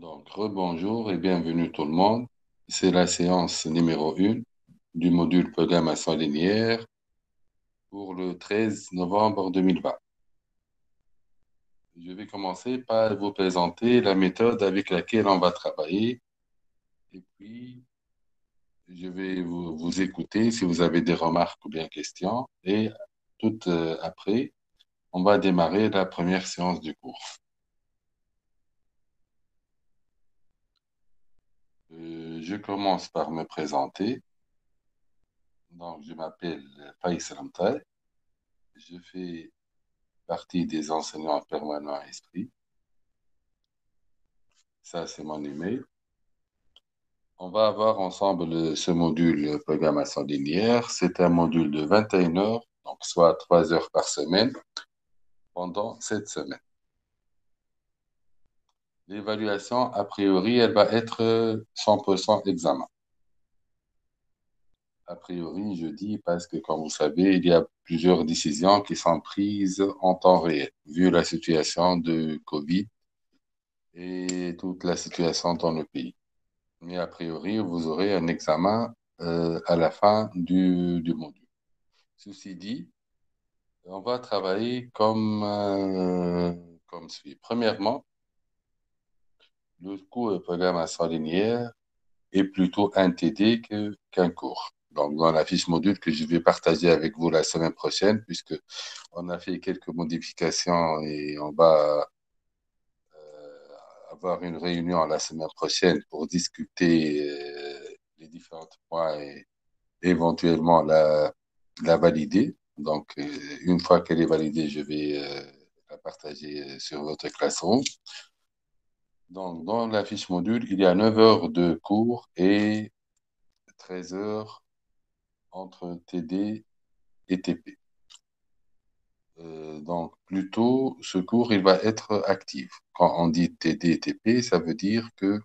Donc, rebonjour et bienvenue tout le monde. C'est la séance numéro 1 du module programmation linéaire pour le 13 novembre 2020. Je vais commencer par vous présenter la méthode avec laquelle on va travailler et puis je vais vous écouter si vous avez des remarques ou bien questions et tout après, on va démarrer la première séance du cours. Je commence par me présenter. Donc, je m'appelle Faïs Ramtal. Je fais partie des enseignants permanents à Esprit. Ça, c'est mon email. On va avoir ensemble ce module programmation linéaire. C'est un module de 21 heures, donc soit 3 heures par semaine pendant cette semaine. L'évaluation, a priori, elle va être 100% examen. A priori, je dis parce que, comme vous savez, il y a plusieurs décisions qui sont prises en temps réel, vu la situation de Covid et toute la situation dans le pays. Mais a priori, vous aurez un examen à la fin du module. Ceci dit, on va travailler comme suit. Premièrement, le cours de programmation linéaire est plutôt un TD qu'un cours. Donc, dans la fiche module que je vais partager avec vous la semaine prochaine, puisque on a fait quelques modifications et on va avoir une réunion la semaine prochaine pour discuter les différents points et éventuellement la valider. Donc, une fois qu'elle est validée, je vais la partager sur votre classroom. Donc, dans la fiche module, il y a 9 heures de cours et 13 heures entre TD et TP. Donc, plutôt, ce cours, il va être actif. Quand on dit TD et TP, ça veut dire que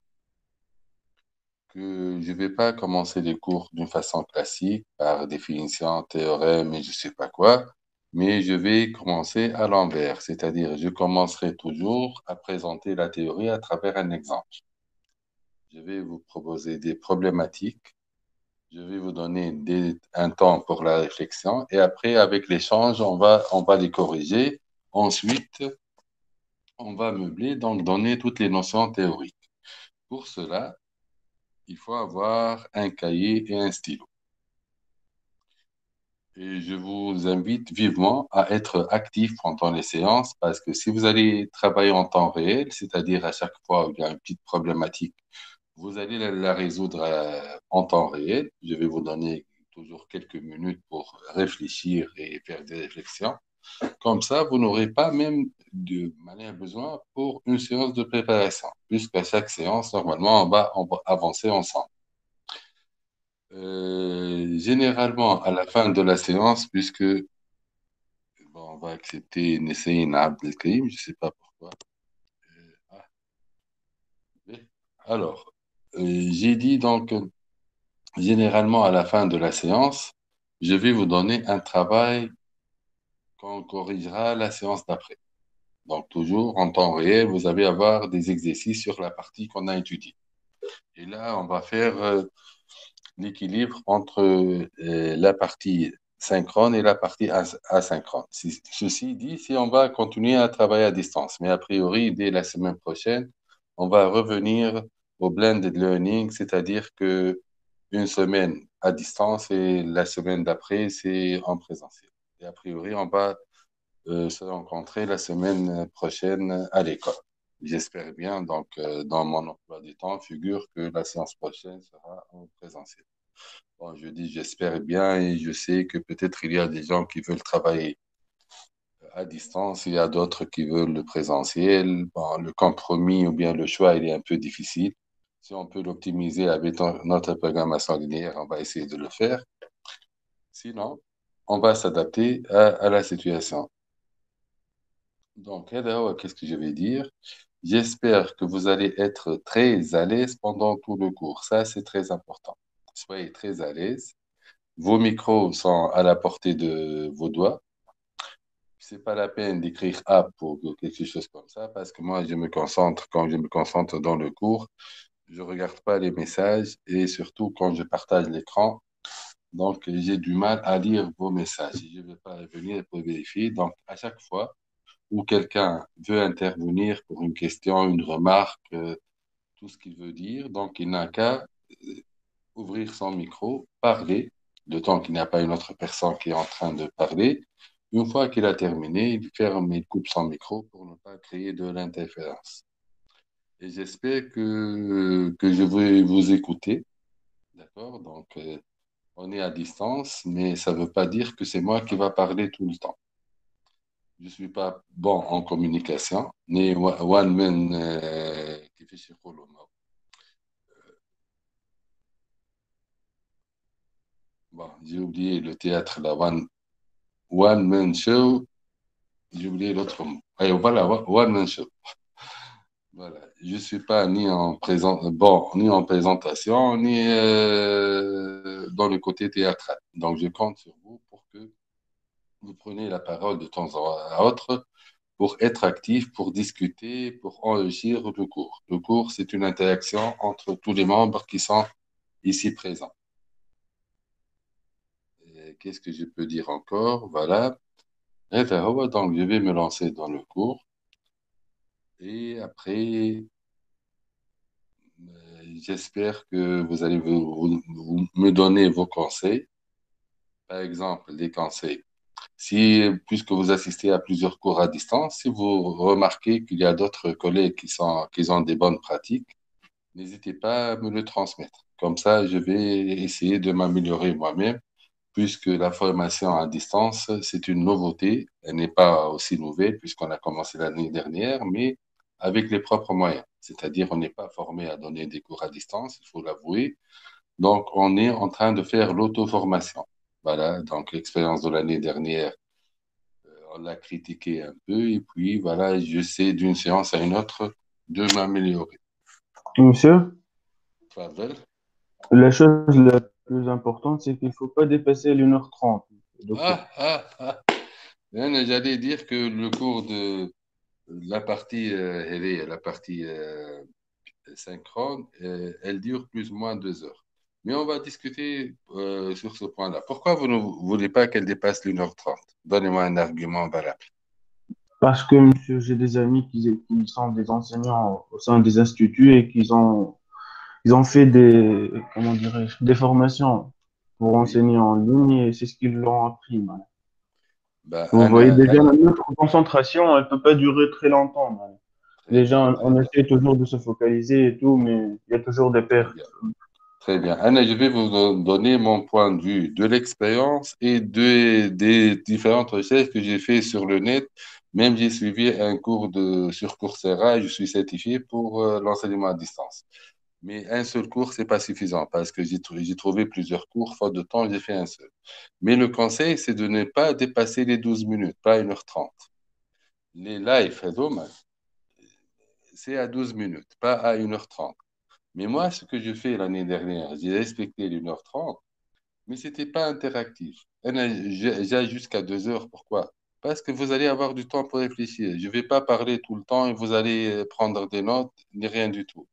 je ne vais pas commencer les cours d'une façon classique, par définition, théorème et je ne sais pas quoi, mais je vais commencer à l'envers, c'est-à-dire je commencerai toujours à présenter la théorie à travers un exemple. Je vais vous proposer des problématiques, je vais vous donner un temps pour la réflexion et après, avec l'échange, on va les corriger. Ensuite, on va meubler, donc donner toutes les notions théoriques. Pour cela, il faut avoir un cahier et un stylo. Et je vous invite vivement à être actif pendant les séances parce que si vous allez travailler en temps réel, c'est-à-dire à chaque fois où il y a une petite problématique, vous allez la résoudre en temps réel. Je vais vous donner toujours quelques minutes pour réfléchir et faire des réflexions. Comme ça, vous n'aurez pas même de manière besoin pour une séance de préparation, puisqu'à chaque séance, normalement, on va avancer ensemble. Généralement, à la fin de la séance, puisque bon, on va accepter Nessayine Abdelkrim, je ne sais pas pourquoi. Ah, oui. Alors, j'ai dit donc, généralement, à la fin de la séance, je vais vous donner un travail qu'on corrigera la séance d'après. Donc, toujours en temps réel, vous allez avoir des exercices sur la partie qu'on a étudiée. Et là, on va faire l'équilibre entre la partie synchrone et la partie asynchrone. Ceci dit, si on va continuer à travailler à distance, mais a priori, dès la semaine prochaine, on va revenir au blended learning, c'est-à-dire que une semaine à distance et la semaine d'après, c'est en présentiel. Et a priori, on va se rencontrer la semaine prochaine à l'école. J'espère bien, donc, dans mon emploi du temps, figure que la séance prochaine sera en présentiel. Bon, je dis j'espère bien et je sais que peut-être il y a des gens qui veulent travailler à distance, il y a d'autres qui veulent le présentiel. Bon, le compromis ou bien le choix, il est un peu difficile. Si on peut l'optimiser avec notre programmation linéaire, on va essayer de le faire. Sinon, on va s'adapter à la situation. Donc, alors, qu'est-ce que je vais dire? J'espère que vous allez être très à l'aise pendant tout le cours. Ça, c'est très important. Soyez très à l'aise. Vos micros sont à la portée de vos doigts. c'est pas la peine d'écrire app ou quelque chose comme ça parce que moi, je me concentre, quand je me concentre dans le cours, je regarde pas les messages et surtout quand je partage l'écran. Donc, j'ai du mal à lire vos messages. Je ne vais pas revenir pour vérifier. Donc, à chaque fois où quelqu'un veut intervenir pour une question, une remarque, tout ce qu'il veut dire, donc il n'a qu'à ouvrir son micro, parler, le temps qu'il n'y a pas une autre personne qui est en train de parler. Une fois qu'il a terminé, il ferme, il coupe son micro pour ne pas créer de l'interférence. Et j'espère que je vais vous écouter. D'accord? Donc, on est à distance, mais ça ne veut pas dire que c'est moi qui va parler tout le temps. Je ne suis pas bon en communication, ni one man qui fait chez Koulouma. Bon, j'ai oublié le théâtre, la one man show, j'ai oublié l'autre mot. Et voilà, one man show. Voilà. Je ne suis pas ni en présentation, ni dans le côté théâtral. Donc, je compte sur vous pour que vous preniez la parole de temps à autre pour être actif, pour discuter, pour enrichir le cours. Le cours, c'est une interaction entre tous les membres qui sont ici présents. Qu'est-ce que je peux dire encore? Voilà. Donc, je vais me lancer dans le cours et après, j'espère que vous allez me donner vos conseils. Par exemple, des conseils. Si, puisque vous assistez à plusieurs cours à distance, si vous remarquez qu'il y a d'autres collègues qui ont des bonnes pratiques, n'hésitez pas à me le transmettre. Comme ça, je vais essayer de m'améliorer moi-même, puisque la formation à distance, c'est une nouveauté. Elle n'est pas aussi nouvelle, puisqu'on a commencé l'année dernière, mais avec les propres moyens. C'est-à-dire, on n'est pas formé à donner des cours à distance, il faut l'avouer. Donc, on est en train de faire l'auto-formation. Voilà, donc l'expérience de l'année dernière, on l'a critiqué un peu, et puis voilà, j'essaie d'une séance à une autre de m'améliorer. Monsieur, Pavel. la chose la plus importante, c'est qu'il ne faut pas dépasser l'1h30 de cours. Ah. J'allais dire que le cours de la partie, la partie synchrone, elle dure plus ou moins 2 heures. Mais on va discuter sur ce point-là. Pourquoi vous ne voulez pas qu'elle dépasse l'1h30? Donnez-moi un argument valable. Parce que, monsieur, j'ai des amis qui sont des enseignants au sein des instituts et ils ont fait comment dirais-je, des formations pour Oui. enseigner en ligne et c'est ce qu'ils leur ont appris, man. Ben, Vous voyez déjà, notre concentration, elle peut pas durer très longtemps, man. très Déjà, bien, on très bien, essaie toujours de se focaliser et tout, mais il y a toujours des très pertes. bien. Très bien. Anna, je vais vous donner mon point de vue de l'expérience et des différentes recherches que j'ai fait sur le net. Même j'ai suivi un cours sur Coursera et je suis certifié pour l'enseignement à distance. Mais un seul cours, c'est pas suffisant parce que j'ai trouvé plusieurs cours. Faute de temps, j'ai fait un seul. Mais le conseil, c'est de ne pas dépasser les 12 minutes, pas 1h30. Les lives, c'est à 12 minutes, pas à 1h30. Mais moi, ce que je fais l'année dernière, j'ai respecté l'1h30, mais ce n'était pas interactif. J'ai jusqu'à 2 heures. Pourquoi? Parce que vous allez avoir du temps pour réfléchir. Je ne vais pas parler tout le temps et vous allez prendre des notes, ni rien du tout.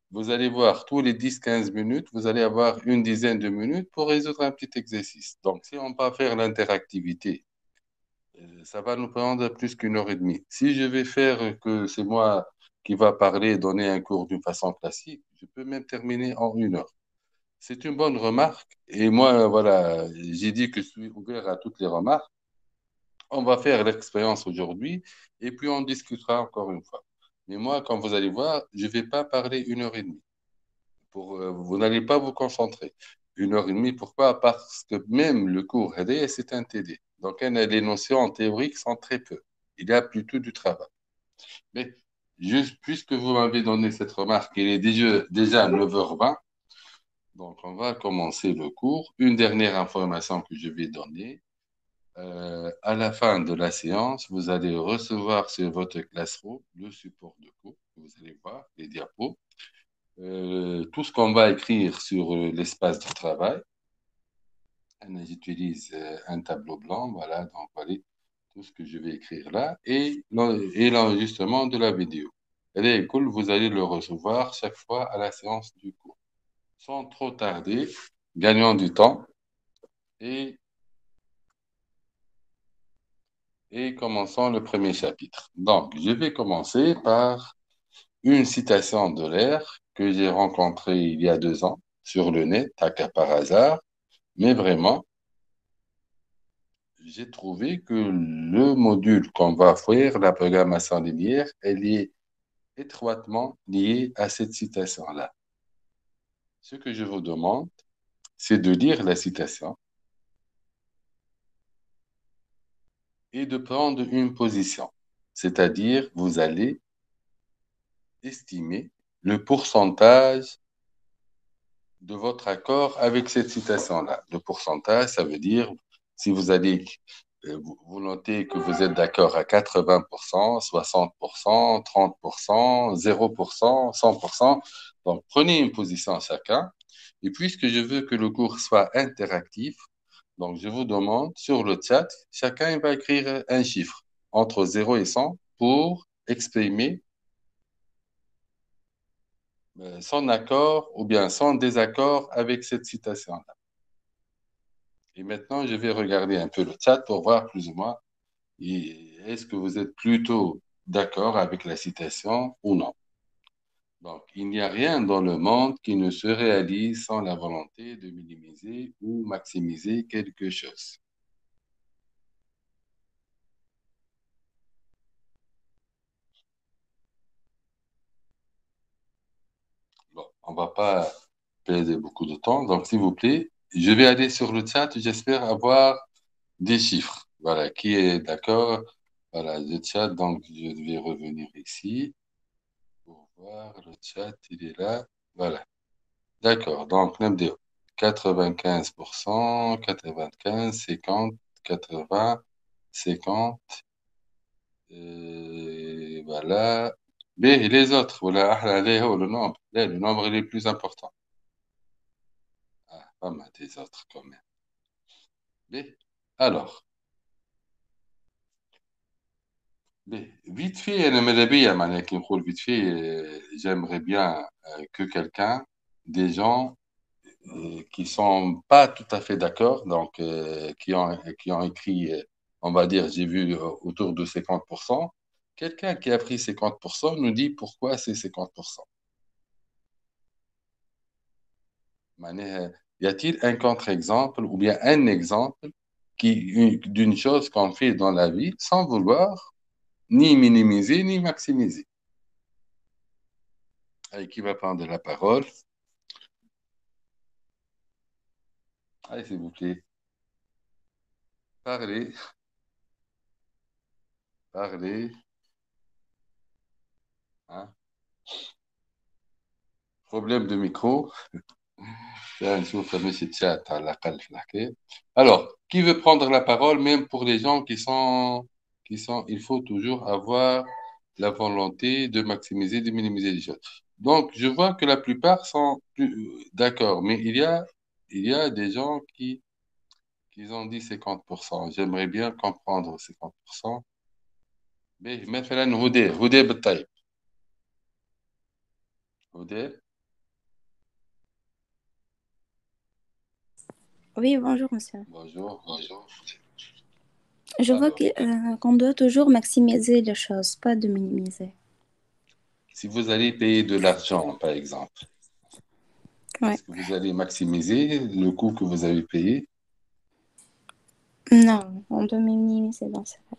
Vous allez voir, tous les 10-15 minutes, vous allez avoir une dizaine de minutes pour résoudre un petit exercice. Donc, si on va faire l'interactivité, ça va nous prendre plus qu'1 heure et demie. Si je vais faire que c'est moi qui va parler et donner un cours d'une façon classique, je peux même terminer en 1 heure. C'est une bonne remarque. Et moi, voilà, j'ai dit que je suis ouvert à toutes les remarques. On va faire l'expérience aujourd'hui et puis on discutera encore une fois. Mais moi, comme vous allez voir, je ne vais pas parler 1 heure et demie. Vous n'allez pas vous concentrer. 1 heure et demie, pourquoi? Parce que même le cours RD, c'est un TD. Donc, les notions théoriques sont très peu. Il y a plutôt du travail. Mais juste puisque vous m'avez donné cette remarque, il est déjà 9h20. Donc, on va commencer le cours. Une dernière information que je vais donner. À la fin de la séance, vous allez recevoir sur votre Classroom le support de cours. Vous allez voir les diapos. Tout ce qu'on va écrire sur l'espace de travail. J'utilise un tableau blanc. Voilà, donc voilà. tout ce que je vais écrire là, et l'enregistrement de la vidéo. Elle est cool, vous allez le recevoir chaque fois à la séance du cours. Sans trop tarder, gagnons du temps et, et commençons le premier chapitre. Donc, je vais commencer par une citation de l'air que j'ai rencontrée il y a 2 ans sur le net, à cas par hasard, mais vraiment, j'ai trouvé que le module qu'on va faire, la programmation linéaire, elle est étroitement liée à cette citation-là. Ce que je vous demande, c'est de lire la citation et de prendre une position. C'est-à-dire, vous allez estimer le pourcentage de votre accord avec cette citation-là. Le pourcentage, ça veut dire, si vous allez, vous notez que vous êtes d'accord à 80%, 60%, 30%, 0%, 100%. Donc, prenez une position chacun. Et puisque je veux que le cours soit interactif, donc je vous demande sur le chat, chacun va écrire un chiffre entre 0 et 100 pour exprimer son accord ou bien son désaccord avec cette citation-là. Et maintenant, je vais regarder un peu le chat pour voir plus ou moins est-ce que vous êtes plutôt d'accord avec la citation ou non. Donc, il n'y a rien dans le monde qui ne se réalise sans la volonté de minimiser ou maximiser quelque chose. Bon, on ne va pas perdre beaucoup de temps. Donc, s'il vous plaît, je vais aller sur le chat. J'espère avoir des chiffres. Voilà, qui est d'accord? Voilà, le chat. Donc, je vais revenir ici pour voir le chat. Il est là. Voilà. D'accord. Donc, NAMDEO. 95%, 95, 50, 80, 50. Voilà. B, et les autres. Voilà, allez, oh, le nombre. Là, le nombre est le plus important. Ah, pas mal des autres quand même. B. Alors, B. Vite fait, أنا ماذا بيا معناها كي نقول vite fait, j'aimerais bien que quelqu'un, des gens qui sont pas tout à fait d'accord, donc qui ont écrit, on va dire, j'ai vu autour de 50%. Quelqu'un qui a pris 50% nous dit pourquoi c'est 50%. معناها, y a-t-il un contre-exemple ou bien un exemple d'une chose qu'on fait dans la vie sans vouloir ni minimiser ni maximiser? Allez, qui va prendre la parole? Allez, s'il vous plaît, parlez, parlez. Hein. Problème de micro. نشوف ماشي تشات على الأقل في الحكاية. Alors, qui veut prendre la parole, même pour les gens il faut toujours avoir la volonté de maximiser, de minimiser les choses. Donc, je vois que la plupart sont d'accord, mais il y a des gens qui ont dit 50%. J'aimerais bien comprendre 50%. Mais مثلا هدى بالطيب. هدى. Oui, bonjour, monsieur. Bonjour. Je vois Alors, qu'on doit toujours maximiser les choses, pas de minimiser. si vous allez payer de l'argent, par exemple, Ouais. est-ce que vous allez maximiser le coût que vous avez payé? Non, on doit minimiser dans ce cas.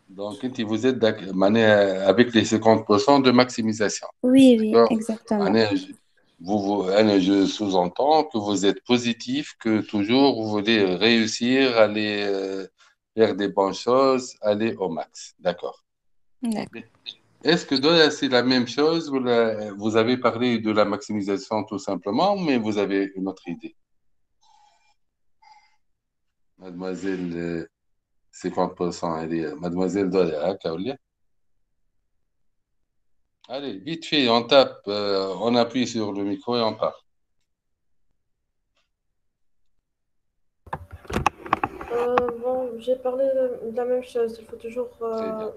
Donc, vous êtes avec les 50% de maximisation. Oui, oui, D'accord? exactement. Mané, je sous-entends que vous êtes positif, que toujours vous voulez réussir, aller faire des bonnes choses, aller au max. D'accord. D'accord. Est-ce que c'est la même chose? Vous avez parlé de la maximisation tout simplement, mais vous avez une autre idée. Mademoiselle, 50%, elle est Mademoiselle Doria, Kaolia. Allez, vite fait, on tape, on appuie sur le micro et on part. Bon, j'ai parlé de la même chose. Il faut toujours Très bien.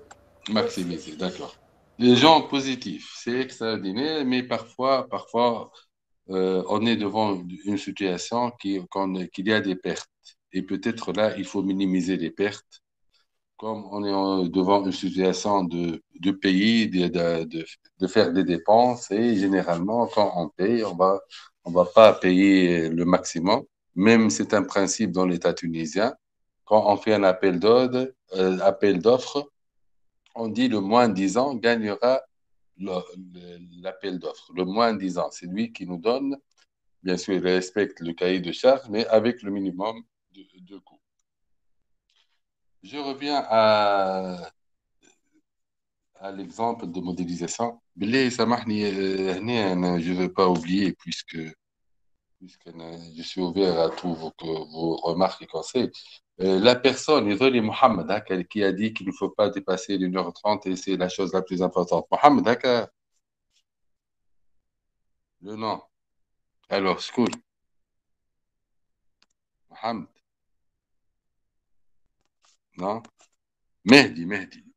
maximiser. Maximiser, d'accord. Les gens positifs, c'est extraordinaire, mais parfois, on est devant une situation qu'il y a des pertes. Et peut-être là, il faut minimiser les pertes. Comme on est devant une situation de payer, de faire des dépenses, et généralement, quand on paye, on va pas payer le maximum. Même c'est un principe dans l'État tunisien. Quand on fait un appel d'offres, on dit le moins disant gagnera l'appel d'offres. Le moins disant, c'est lui qui nous donne, bien sûr, il respecte le cahier de charges, mais avec le minimum de coûts. Je reviens à l'exemple de modélisation. بالله سامحني هنا أنا je ne veux pas oublier je suis ouvert à tous vos remarques et conseils. La personne, désolé, Mohamed, hein, qui a dit qu'il ne faut pas dépasser l'1h30 et c'est la chose la plus importante. Mohamed, hein, le nom. Alors, school. Mohamed, non? Mehdi,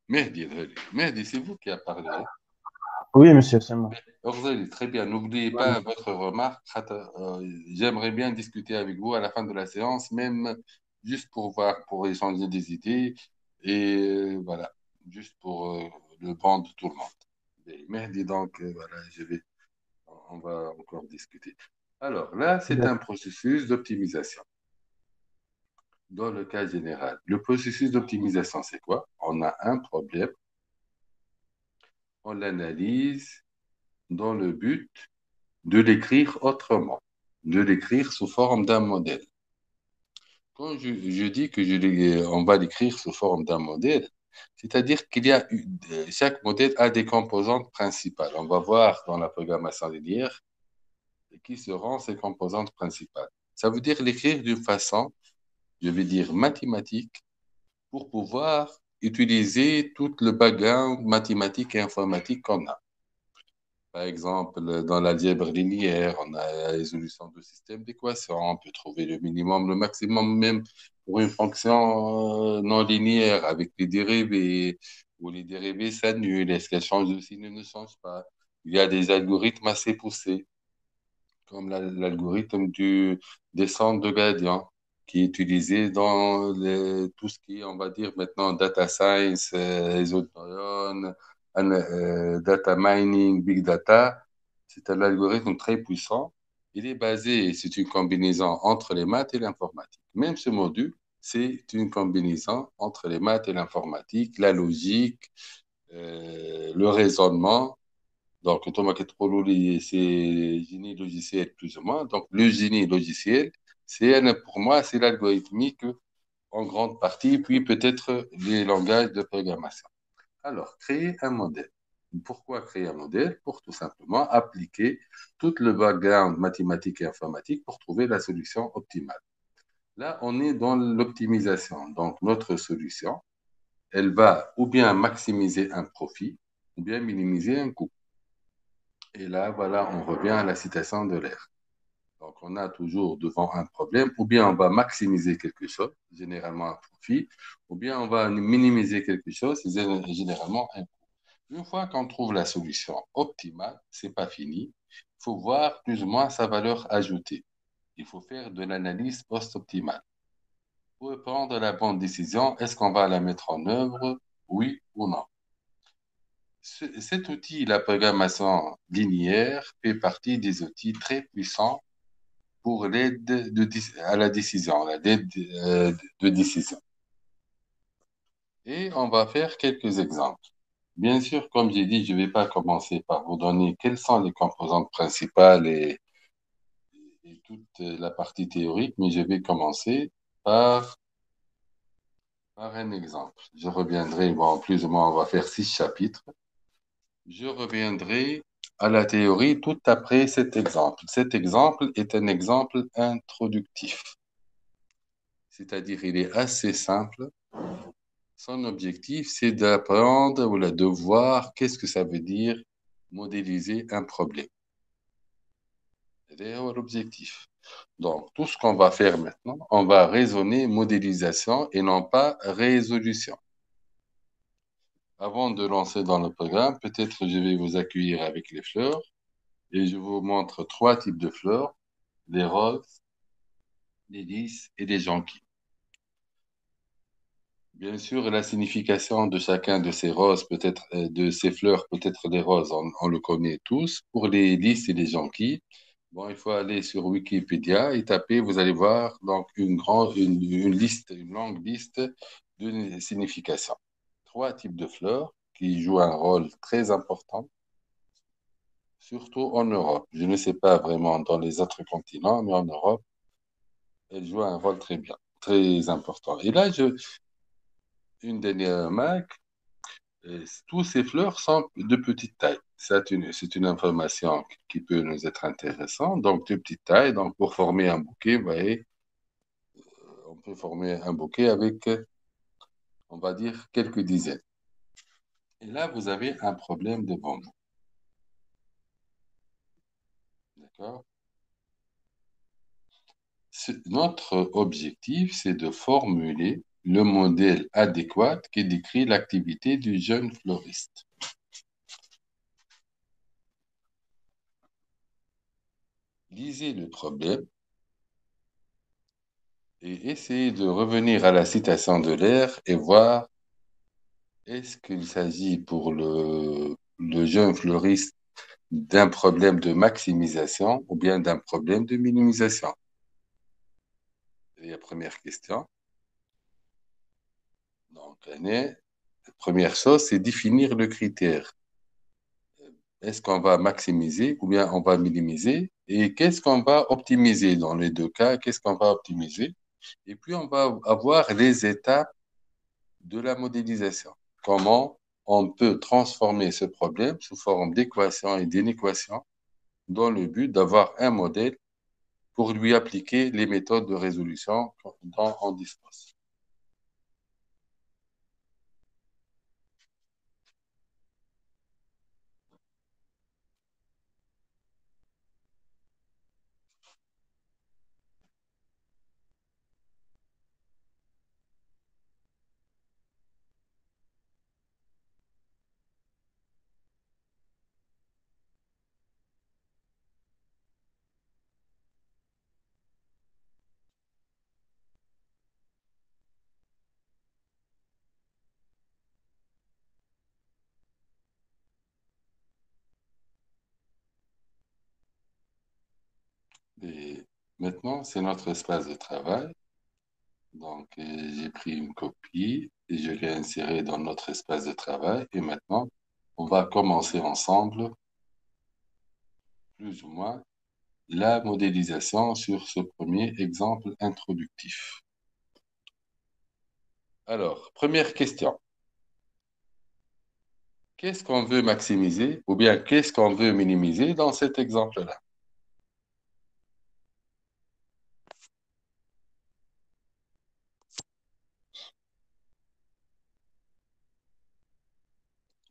désolé. Mehdi, c'est vous qui a parlé. Hein. Oui, monsieur, c'est moi. Orzel, très bien. N'oubliez pas votre remarque. J'aimerais bien discuter avec vous à la fin de la séance, même juste pour voir, pour échanger des idées et voilà, juste pour le banc de tout le monde. Mehdi, donc voilà, on va encore discuter. Alors là, c'est un processus d'optimisation. Dans le cas général, le processus d'optimisation, c'est quoi? On a un problème, on l'analyse dans le but de l'écrire autrement, de l'écrire sous forme d'un modèle. Quand je dis que on va l'écrire sous forme d'un modèle, c'est-à-dire chaque modèle a des composantes principales. On va voir dans la programmation linéaire qui seront ces composantes principales. Ça veut dire l'écrire d'une façon, je vais dire mathématique, pour pouvoir utiliser tout le background mathématique et informatique qu'on a. Par exemple, dans l'algèbre linéaire, on a la résolution de systèmes d'équations, on peut trouver le minimum, le maximum, même pour une fonction non linéaire avec les dérivés, où les dérivés s'annulent, est-ce qu'elles changent de signe ou ne changent pas. Il y a des algorithmes assez poussés, comme l'algorithme du descente de gradient, qui est utilisé dans tout ce qui est, on va dire maintenant, data science, réseau de neurones, data mining, big data. C'est un algorithme très puissant. Il est basé, c'est une combinaison entre les maths et l'informatique. Même ce module, c'est une combinaison entre les maths et l'informatique, la logique, le raisonnement. Donc, Thomas Ketroulou, c'est génie logiciel plus ou moins. Donc, le génie logiciel, pour moi, c'est l'algorithmique en grande partie, puis peut-être les langages de programmation. Alors, créer un modèle. Pourquoi créer un modèle? Pour tout simplement appliquer tout le background mathématique et informatique pour trouver la solution optimale. Là, on est dans l'optimisation. Donc, notre solution, elle va ou bien maximiser un profit, ou bien minimiser un coût. Et là, voilà, on revient à la citation de l'air. Donc, on a toujours devant un problème, ou bien on va maximiser quelque chose, généralement un profit, ou bien on va minimiser quelque chose, généralement un coût. Une fois qu'on trouve la solution optimale, c'est pas fini. Il faut voir plus ou moins sa valeur ajoutée. Il faut faire de l'analyse post-optimale pour prendre la bonne décision. Est-ce qu'on va la mettre en œuvre, oui ou non? Cet outil, la programmation linéaire, fait partie des outils très puissants pour l'aide à la décision, l'aide de décision. Et on va faire quelques exemples. Bien sûr, comme j'ai dit, je ne vais pas commencer par vous donner quelles sont les composantes principales et toute la partie théorique, mais je vais commencer par, par un exemple. Je reviendrai, bon, plus ou moins, on va faire 6 chapitres. Je reviendrai à la théorie tout après cet exemple. Cet exemple est un exemple introductif, c'est-à-dire il est assez simple. Son objectif, c'est d'apprendre ou de voir qu'est-ce que ça veut dire modéliser un problème. C'est l'objectif. Donc, tout ce qu'on va faire maintenant, on va raisonner modélisation et non pas résolution. Avant de lancer dans le programme, peut-être je vais vous accueillir avec les fleurs et je vous montre trois types de fleurs, les roses, les lys et les jonquilles. Bien sûr, la signification de chacun de ces roses, peut-être de ces fleurs, peut-être des roses, on le connaît tous. Pour les lys et les jonquilles, bon, il faut aller sur Wikipédia et taper, vous allez voir donc une liste, une longue liste de significations. Trois types de fleurs qui jouent un rôle très important, surtout en Europe. Je ne sais pas vraiment dans les autres continents, mais en Europe, elles jouent un rôle très bien, très important. Et là, une dernière remarque. Tous ces fleurs sont de petite taille. C'est une information qui peut nous être intéressante. Donc, de petite taille. Donc, pour former un bouquet, vous voyez, on peut former un bouquet avec, on va dire, quelques dizaines. Et là, vous avez un problème devant vous. D'accord? Notre objectif, c'est de formuler le modèle adéquat qui décrit l'activité du jeune fleuriste. Lisez le problème et essayez de revenir à la citation de l'air et voir est-ce qu'il s'agit pour le jeune fleuriste d'un problème de maximisation ou bien d'un problème de minimisation? Et la première question. Donc, la première chose, c'est définir le critère. Est-ce qu'on va maximiser ou bien on va minimiser? Et qu'est-ce qu'on va optimiser dans les deux cas? Qu'est-ce qu'on va optimiser? Et puis, on va avoir les étapes de la modélisation. Comment on peut transformer ce problème sous forme d'équations et d'inéquations dans le but d'avoir un modèle pour lui appliquer les méthodes de résolution dont on dispose. Et maintenant, c'est notre espace de travail. Donc, j'ai pris une copie et je l'ai insérée dans notre espace de travail. Et maintenant, on va commencer ensemble, plus ou moins, la modélisation sur ce premier exemple introductif. Alors, première question. Qu'est-ce qu'on veut maximiser ou bien qu'est-ce qu'on veut minimiser dans cet exemple-là?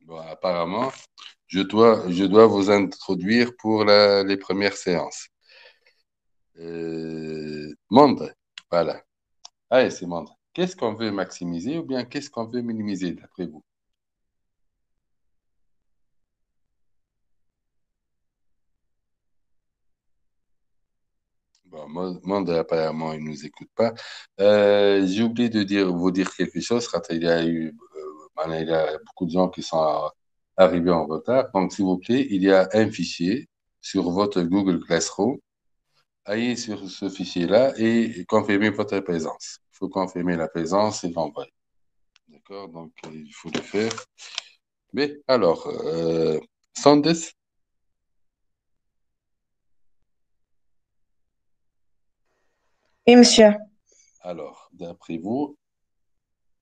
Bon, apparemment, je dois vous introduire pour les premières séances. Monde, voilà. Allez, c'est Monde. Qu'est-ce qu'on veut maximiser ou bien qu'est-ce qu'on veut minimiser d'après vous? Bon, Monde, apparemment, il ne nous écoute pas. J'ai oublié de vous dire quelque chose. Car il y a beaucoup de gens qui sont arrivés en retard. Donc, s'il vous plaît, il y a un fichier sur votre Google Classroom. Allez sur ce fichier-là et confirmez votre présence. Il faut confirmer la présence et l'envoyer. D'accord? Donc, il faut le faire. Mais alors, Sandes, Oui, monsieur. alors, d'après vous,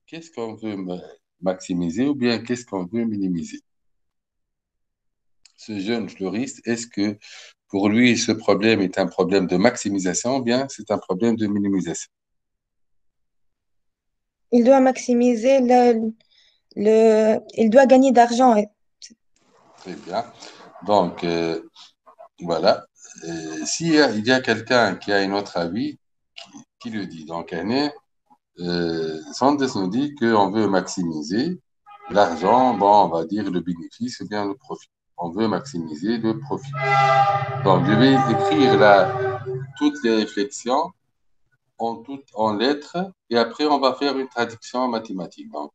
qu'est-ce qu'on veut maximiser ou bien qu'est-ce qu'on veut minimiser? Ce jeune fleuriste, est-ce que pour lui, ce problème est un problème de maximisation ou bien c'est un problème de minimisation? Il doit maximiser il doit gagner d'argent. Très bien. Donc, voilà. Il y a quelqu'un qui a un autre avis, qui le dit. Donc, Sanders nous dit qu'on veut maximiser l'argent, bon, on va dire le bénéfice ou bien le profit. On veut maximiser le profit. Donc, je vais écrire là toutes les réflexions en lettres et après, on va faire une traduction mathématique. Donc,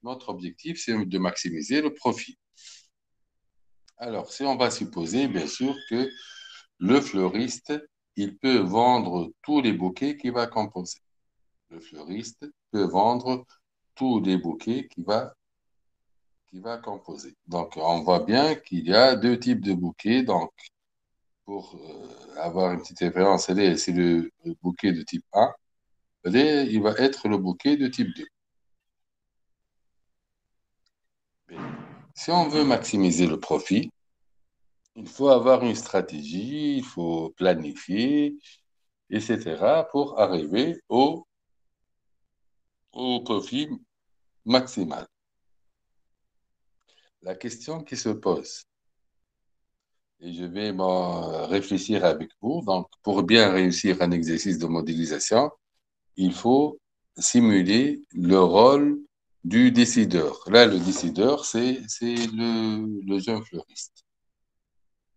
notre objectif, c'est de maximiser le profit. Alors, si on va supposer, bien sûr, que le fleuriste, il peut vendre tous les bouquets qu'il va composer. Le fleuriste peut vendre tous les bouquets qu'il va composer. Donc, on voit bien qu'il y a deux types de bouquets. Donc, pour avoir une petite référence, c'est le bouquet de type 1. Il va être le bouquet de type 2. Si on veut maximiser le profit, il faut avoir une stratégie, il faut planifier, etc., pour arriver au profit maximal. La question qui se pose, et je vais m'en réfléchir avec vous, donc pour bien réussir un exercice de modélisation, il faut simuler le rôle du décideur. Là, le décideur, c'est le jeune fleuriste.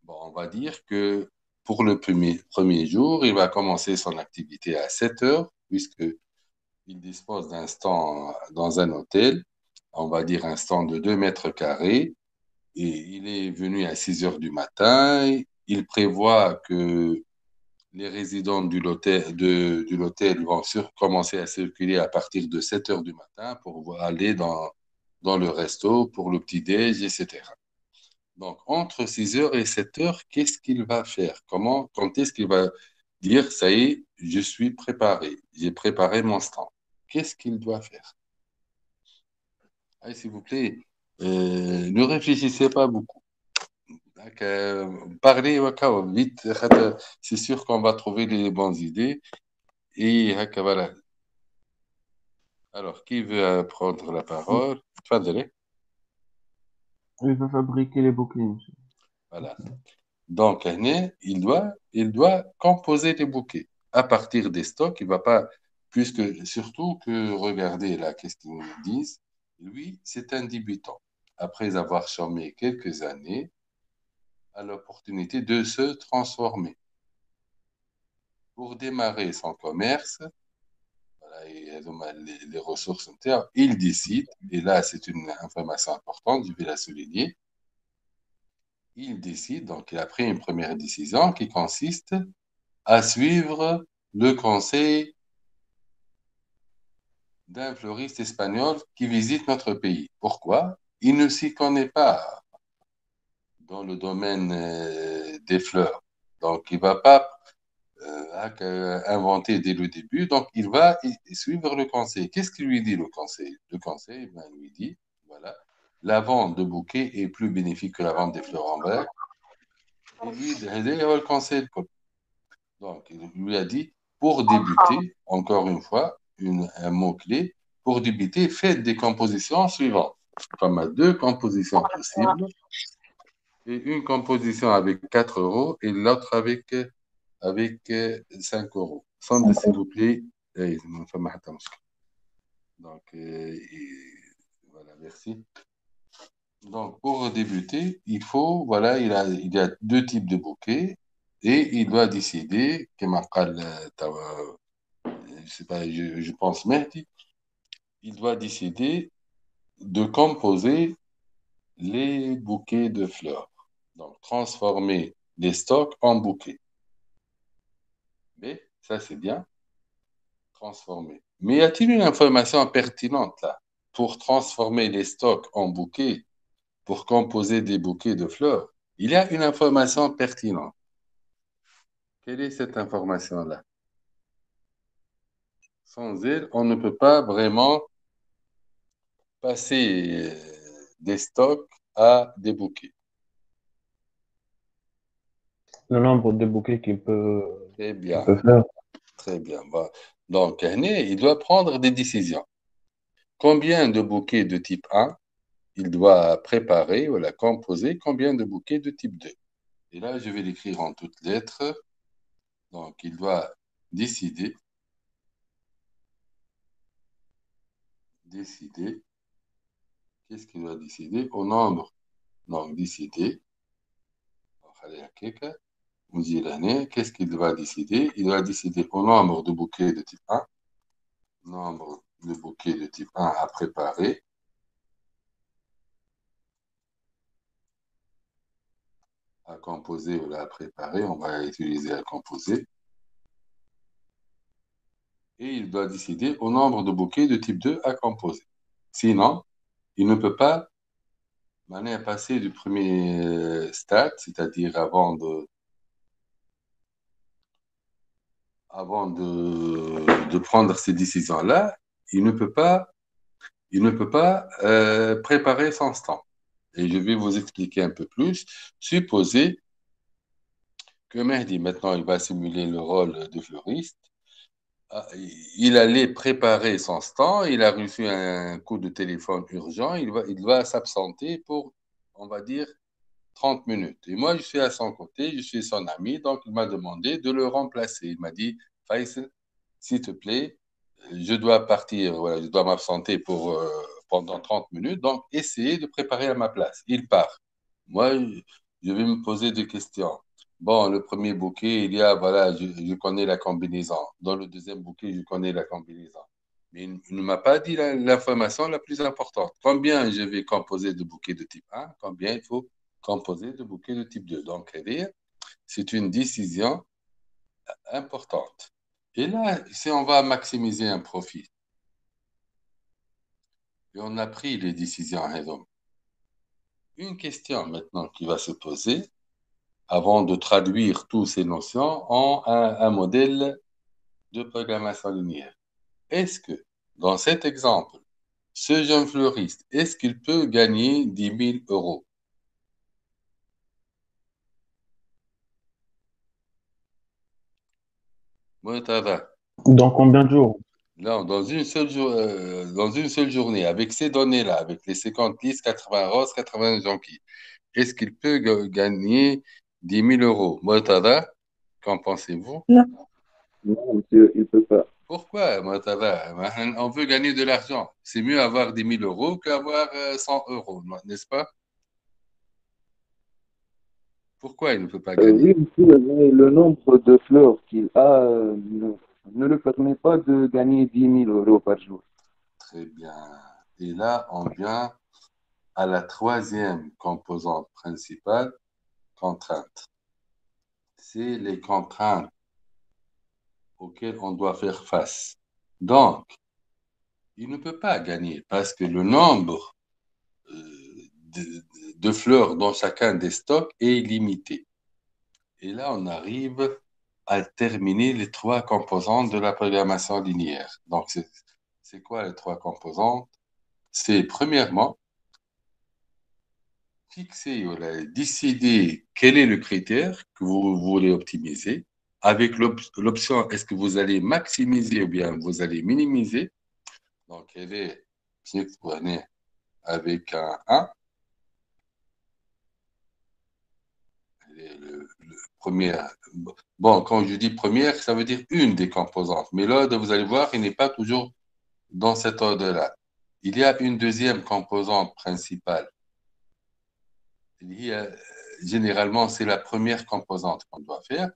Bon, on va dire que pour le premier jour, il va commencer son activité à 7 heures, puisqu'il dispose d'un stand dans un hôtel, on va dire un stand de 2 mètres carrés, et il est venu à 6 heures du matin. Il prévoit que les résidents de l'hôtel vont commencer à circuler à partir de 7 heures du matin pour aller dans le resto pour le petit-déj, etc. Donc, entre 6 heures et 7 heures, qu'est-ce qu'il va faire? Quand est-ce qu'il va dire, ça y est, je suis préparé, j'ai préparé mon stand. Qu'est-ce qu'il doit faire? Allez, s'il vous plaît, ne réfléchissez pas beaucoup. Donc, parlez vite, c'est sûr qu'on va trouver les bonnes idées. Et voilà. Alors, qui veut prendre la parole? Tfadali. Il va fabriquer les bouquets, monsieur. Voilà. Donc, il doit composer des bouquets à partir des stocks. Il va pas, puisque surtout que, regardez là, qu'est-ce qu'ils nous disent? Lui, c'est un débutant. Après avoir chômé quelques années, a l'opportunité de se transformer. Pour démarrer son commerce, voilà, et les ressources internes, il décide, et là c'est une information importante, je vais la souligner, il décide, donc il a pris une première décision qui consiste à suivre le conseil d'un fleuriste espagnol qui visite notre pays. Pourquoi? Il ne s'y connaît pas dans le domaine des fleurs. Donc, il ne va pas inventer dès le début. Donc, il va suivre le conseil. Qu'est-ce qu'il lui dit, le conseil? Le conseil, ben, lui dit, voilà, la vente de bouquets est plus bénéfique que la vente des fleurs en vrac. Et lui, il a le conseil. Donc, il lui a dit, pour débuter, encore une fois, un mot-clé, pour débuter, faites des compositions suivantes. Comme à deux compositions possibles, et une composition avec 4 euros et l'autre avec 5 euros. Sans, s'il vous plaît. Donc, voilà, merci. Donc, pour débuter, voilà, il y a deux types de bouquets et il doit décider, je sais pas, je pense Mehdi, il doit décider de composer les bouquets de fleurs. Donc, transformer les stocks en bouquets. Mais ça, c'est bien, transformer. Mais y a-t-il une information pertinente là pour transformer les stocks en bouquets, pour composer des bouquets de fleurs? Il y a une information pertinente. Quelle est cette information-là? Sans elle, on ne peut pas vraiment passer des stocks à des bouquets. Le nombre de bouquets Très qu'il bien, peut faire. très bien. Bon. Donc, il doit prendre des décisions. Combien de bouquets de type 1 il doit préparer ou la composer? Combien de bouquets de type 2? Et là, je vais l'écrire en toutes lettres. Donc, il doit décider, décider. Qu'est-ce qu'il doit décider? Au nombre. Donc, décider. Qu'est-ce qu'il doit décider? Il doit décider au nombre de bouquets de type 1. Nombre de bouquets de type 1 à préparer. À composer ou à préparer. On va utiliser à composer. Et il doit décider au nombre de bouquets de type 2 à composer. Sinon, il ne peut pas passer du premier stade, c'est-à-dire avant de prendre ces décisions-là, il ne peut pas préparer son stand. Et je vais vous expliquer un peu plus. Supposez que Mehdi, maintenant, il va simuler le rôle de fleuriste. Il allait préparer son stand, il a reçu un coup de téléphone urgent, il va s'absenter pour, on va dire, 30 minutes. Et moi, je suis à son côté, je suis son ami, donc il m'a demandé de le remplacer. Il m'a dit, Faisal, s'il te plaît, je dois partir, voilà, je dois m'absenter pendant 30 minutes, donc essayez de préparer à ma place. Il part. Moi, je vais me poser des questions. Bon, le premier bouquet, voilà, je connais la combinaison. Dans le deuxième bouquet, je connais la combinaison. Mais il ne m'a pas dit l'information la plus importante. Combien je vais composer de bouquets de type 1, combien il faut composer de bouquets de type 2. Donc, c'est une décision importante. Et là, si on va maximiser un profit, et on a pris les décisions, une question maintenant qui va se poser avant de traduire toutes ces notions en un modèle de programmation linéaire. Est-ce que, dans cet exemple, ce jeune fleuriste, est-ce qu'il peut gagner 10 000 euros? Mourtada, Dans combien de jours? là, dans une seule journée, avec ces données-là, avec les 50 listes, 80 roses, 80 jonquilles, est-ce qu'il peut gagner 10 000 euros? Mourtada, qu'en pensez-vous? Non, non, monsieur, il peut pas. Pourquoi, Mourtada? On veut gagner de l'argent. C'est mieux avoir 10 000 euros qu'avoir 100 euros, n'est-ce pas? Pourquoi il ne peut pas gagner? Oui, monsieur, mais le nombre de fleurs qu'il a ne le permet pas de gagner 10 000 euros par jour. Très bien. Et là, on vient à la troisième composante principale, contrainte. C'est les contraintes auxquelles on doit faire face. Donc, il ne peut pas gagner parce que le nombre de fleurs dans chacun des stocks est limité. Et là, on arrive à terminer les trois composantes de la programmation linéaire. Donc, c'est quoi les trois composantes? C'est premièrement fixer, voilà, décider quel est le critère que vous voulez optimiser avec l'option est-ce que vous allez maximiser ou bien vous allez minimiser. Donc, elle est exprimée avec un 1. Elle est le premier. Bon, quand je dis première, ça veut dire une des composantes. Mais là, vous allez voir, il n'est pas toujours dans cet ordre-là. Il y a une deuxième composante principale. Généralement, c'est la première composante qu'on doit faire.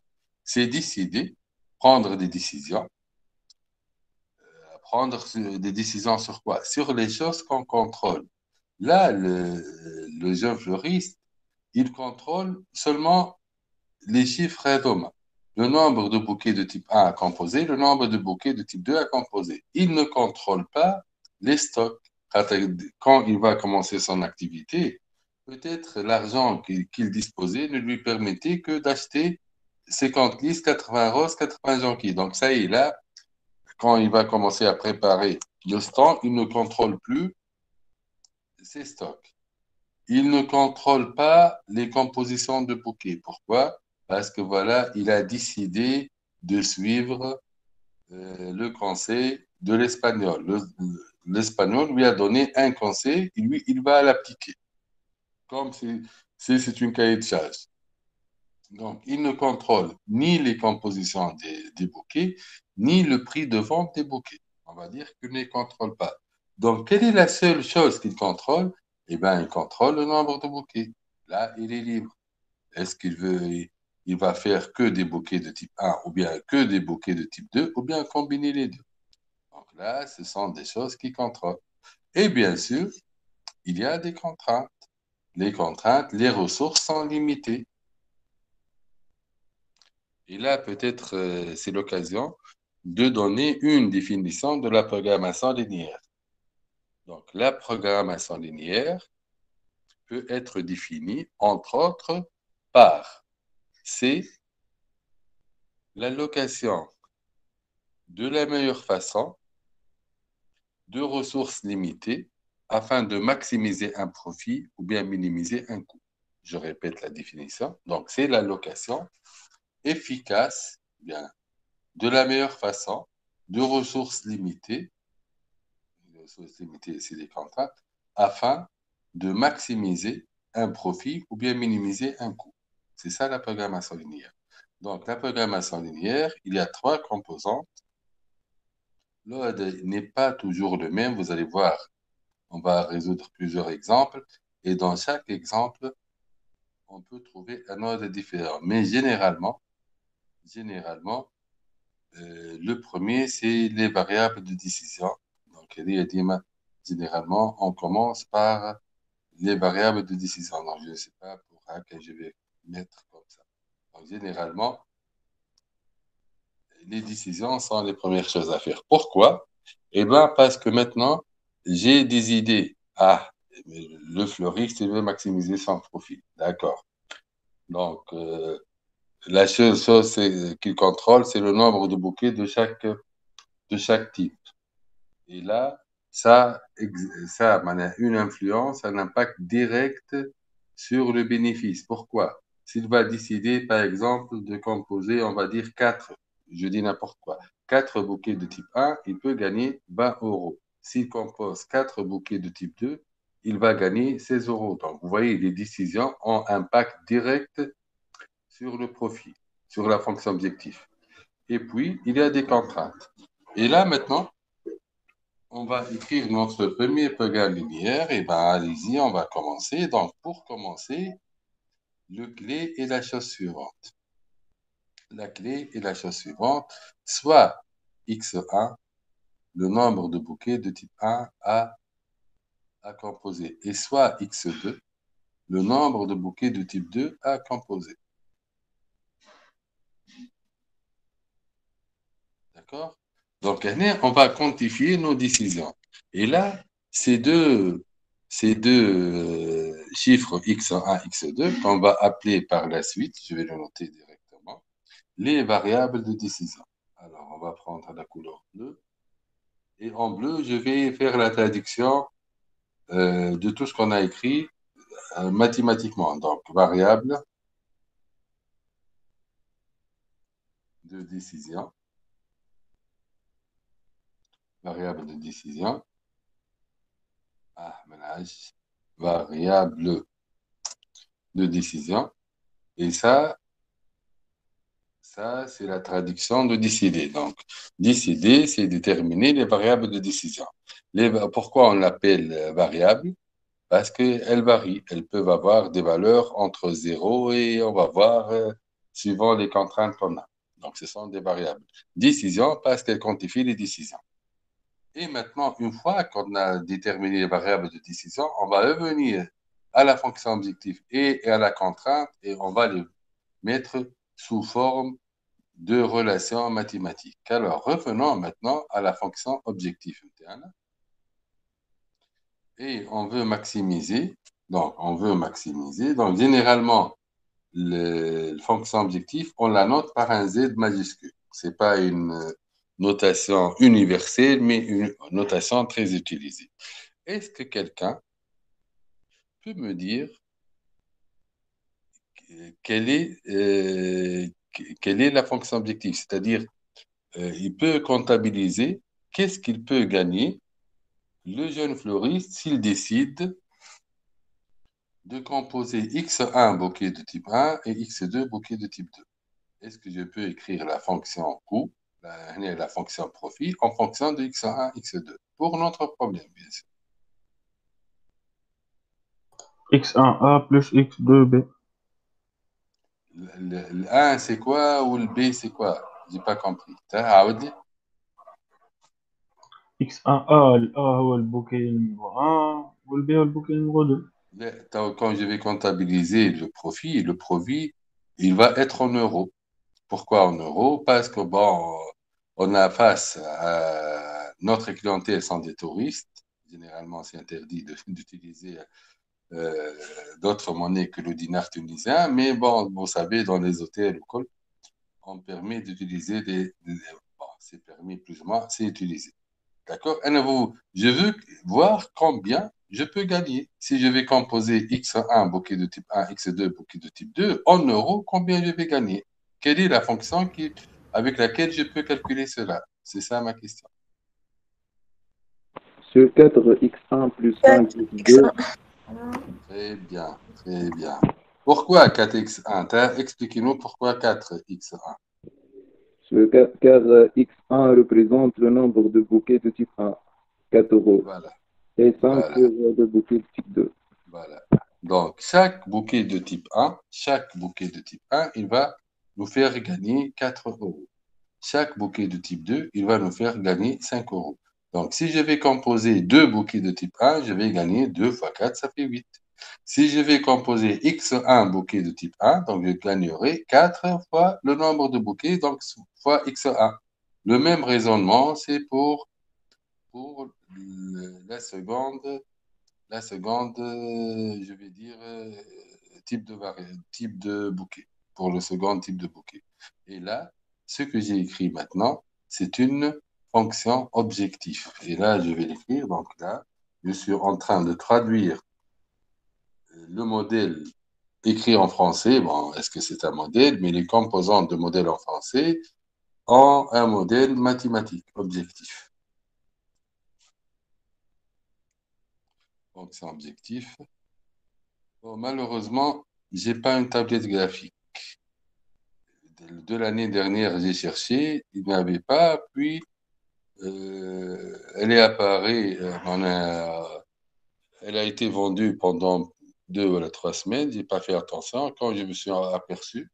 C'est décider, prendre des décisions. Prendre des décisions sur quoi? Sur les choses qu'on contrôle. Là, le jeune fleuriste, il contrôle seulement les chiffres rédoma. Le nombre de bouquets de type 1 à composer, le nombre de bouquets de type 2 à composer. Il ne contrôle pas les stocks. Quand il va commencer son activité, peut-être l'argent qu'il disposait ne lui permettait que d'acheter 50 listes, 80 roses, 80 jonquilles. Donc ça y est, là, quand il va commencer à préparer le stand, il ne contrôle plus ses stocks. Il ne contrôle pas les compositions de bouquets. Pourquoi? Parce que voilà, il a décidé de suivre le conseil de l'espagnol. L'espagnol lui a donné un conseil et lui, il va l'appliquer. Comme si c'est une cahier de charge. Donc, il ne contrôle ni les compositions des bouquets, ni le prix de vente des bouquets. On va dire qu'il ne les contrôle pas. Donc, quelle est la seule chose qu'il contrôle? Eh bien, il contrôle le nombre de bouquets. Là, il est libre. Est-ce il va faire que des bouquets de type 1 ou bien que des bouquets de type 2 ou bien combiner les deux? Donc là, ce sont des choses qu'il contrôle. Et bien sûr, il y a des contraintes. Les contraintes, les ressources sont limitées. Et là, peut-être, c'est l'occasion de donner une définition de la programmation linéaire. Donc, la programmation linéaire peut être définie, entre autres, par c'est l'allocation de la meilleure façon de ressources limitées afin de maximiser un profit ou bien minimiser un coût. Je répète la définition. Donc, c'est l'allocation efficace, bien, de la meilleure façon de ressources limitées, c'est des contraintes, afin de maximiser un profit ou bien minimiser un coût. C'est ça la programmation linéaire. Donc, la programmation linéaire, il y a trois composantes. L'ordre n'est pas toujours le même. Vous allez voir, on va résoudre plusieurs exemples. Et dans chaque exemple, on peut trouver un ordre différent. Mais généralement, le premier, c'est les variables de décision. Donc, généralement, on commence par les variables de décision. Donc, je ne sais pas pour que je vais mettre comme ça. Donc, généralement, les décisions sont les premières choses à faire. Pourquoi? Eh bien, parce que maintenant, j'ai des idées. Ah, le fleuriste, il veut maximiser son profit. D'accord. Donc, la seule chose qu'il contrôle, c'est le nombre de bouquets de chaque type. Et là, ça a une influence, un impact direct sur le bénéfice. Pourquoi? S'il va décider, par exemple, de composer, on va dire je dis n'importe quoi, 4 bouquets de type 1, il peut gagner 20 euros. S'il compose 4 bouquets de type 2, il va gagner 16 euros. Donc, vous voyez, les décisions ont un impact direct sur le profit, sur la fonction objectif. Et puis, il y a des contraintes. Et là, maintenant, on va écrire notre premier programme linéaire. Et bien, allez-y, on va commencer. Donc, pour commencer, le clé est la chose suivante. La clé est la chose suivante. Soit x1, le nombre de bouquets de type 1 à composer, et soit x2, le nombre de bouquets de type 2 à composer. D'accord? Donc, on va quantifier nos décisions. Et là, ces deux chiffres x1, x2, qu'on va appeler par la suite, je vais le noter directement, les variables de décision. Alors, on va prendre la couleur bleue. Et en bleu, je vais faire la traduction de tout ce qu'on a écrit mathématiquement. Donc, variable de décision. Variable de décision. Ménage. Variable de décision. Et ça c'est la traduction de décider. Donc, décider, c'est déterminer les variables de décision. Pourquoi on l'appelle variable? Parce qu'elles varient. Elles peuvent avoir des valeurs entre 0 et on va voir suivant les contraintes qu'on a. Donc, ce sont des variables. Décision, parce qu'elles quantifient les décisions. Et maintenant, une fois qu'on a déterminé les variables de décision, on va revenir à la fonction objectif et à la contrainte et on va les mettre sous forme de relations mathématiques. Alors, revenons maintenant à la fonction objectif interne. Et on veut maximiser. Donc, généralement, la fonction objectif, on la note par un Z majuscule. Ce n'est pas une notation universelle, mais une notation très utilisée. Est-ce que quelqu'un peut me dire quelle est la fonction objectif? C'est-à-dire, il peut comptabiliser qu'est-ce qu'il peut gagner le jeune fleuriste s'il décide de composer x1 bouquet de type 1 et x2 bouquet de type 2. Est-ce que je peux écrire la fonction coût, la fonction profit, en fonction de x1, x2 pour notre problème, bien sûr. X1A plus X2B. Le 1, c'est quoi ou le B, c'est quoi? J'ai pas compris. عاود X1A, le A هو البوكي numéro 1 والB هو البوكي numéro 2. Quand je vais comptabiliser le profit, il va être en euros. Pourquoi en euros? Parce que bon, on a face à notre clientèle sont des touristes. Généralement, c'est interdit d'utiliser d'autres monnaies que le dinar tunisien. Mais bon, vous savez, dans les hôtels, on permet d'utiliser bon, c'est permis plus ou moins, c'est utilisé. D'accord? Je veux voir combien je peux gagner. Si je vais composer X1 bouquet de type 1, X2 bouquet de type 2, en euros, combien je vais gagner? Quelle est la fonction avec laquelle je peux calculer cela? C'est ça ma question. Sur 4x1 plus 5x2, Très bien, très bien. Pourquoi 4x1? Expliquez-nous pourquoi 4x1. car x1 représente le nombre de bouquets de type 1, 4 euros, Voilà, et 5 voilà, pour le bouquet de type 2. voilà. Donc, chaque bouquet de type 1, il va nous faire gagner 4 euros. Chaque bouquet de type 2, il va nous faire gagner 5 euros. Donc, si je vais composer deux bouquets de type 1, je vais gagner 2 fois 4, ça fait 8. Si je vais composer x1 bouquet de type 1, donc je gagnerai 4 fois le nombre de bouquets, donc fois x1. Le même raisonnement, c'est pour la seconde, je vais dire, type de bouquet, pour le second type de bouquet. Et là, ce que j'ai écrit maintenant, c'est une fonction objectif. Et là, je vais l'écrire. Donc là, je suis en train de traduire le modèle écrit en français. Bon, est-ce que c'est un modèle? Mais les composantes de modèle en français en un modèle mathématique objectif. Fonction objectif. Bon, malheureusement, j'ai pas une tablette graphique. De l'année dernière, j'ai cherché, il n'y avait pas, puis elle est apparue, elle a été vendue pendant 2 ou 3 semaines, j'ai pas fait attention. Quand je me suis aperçu,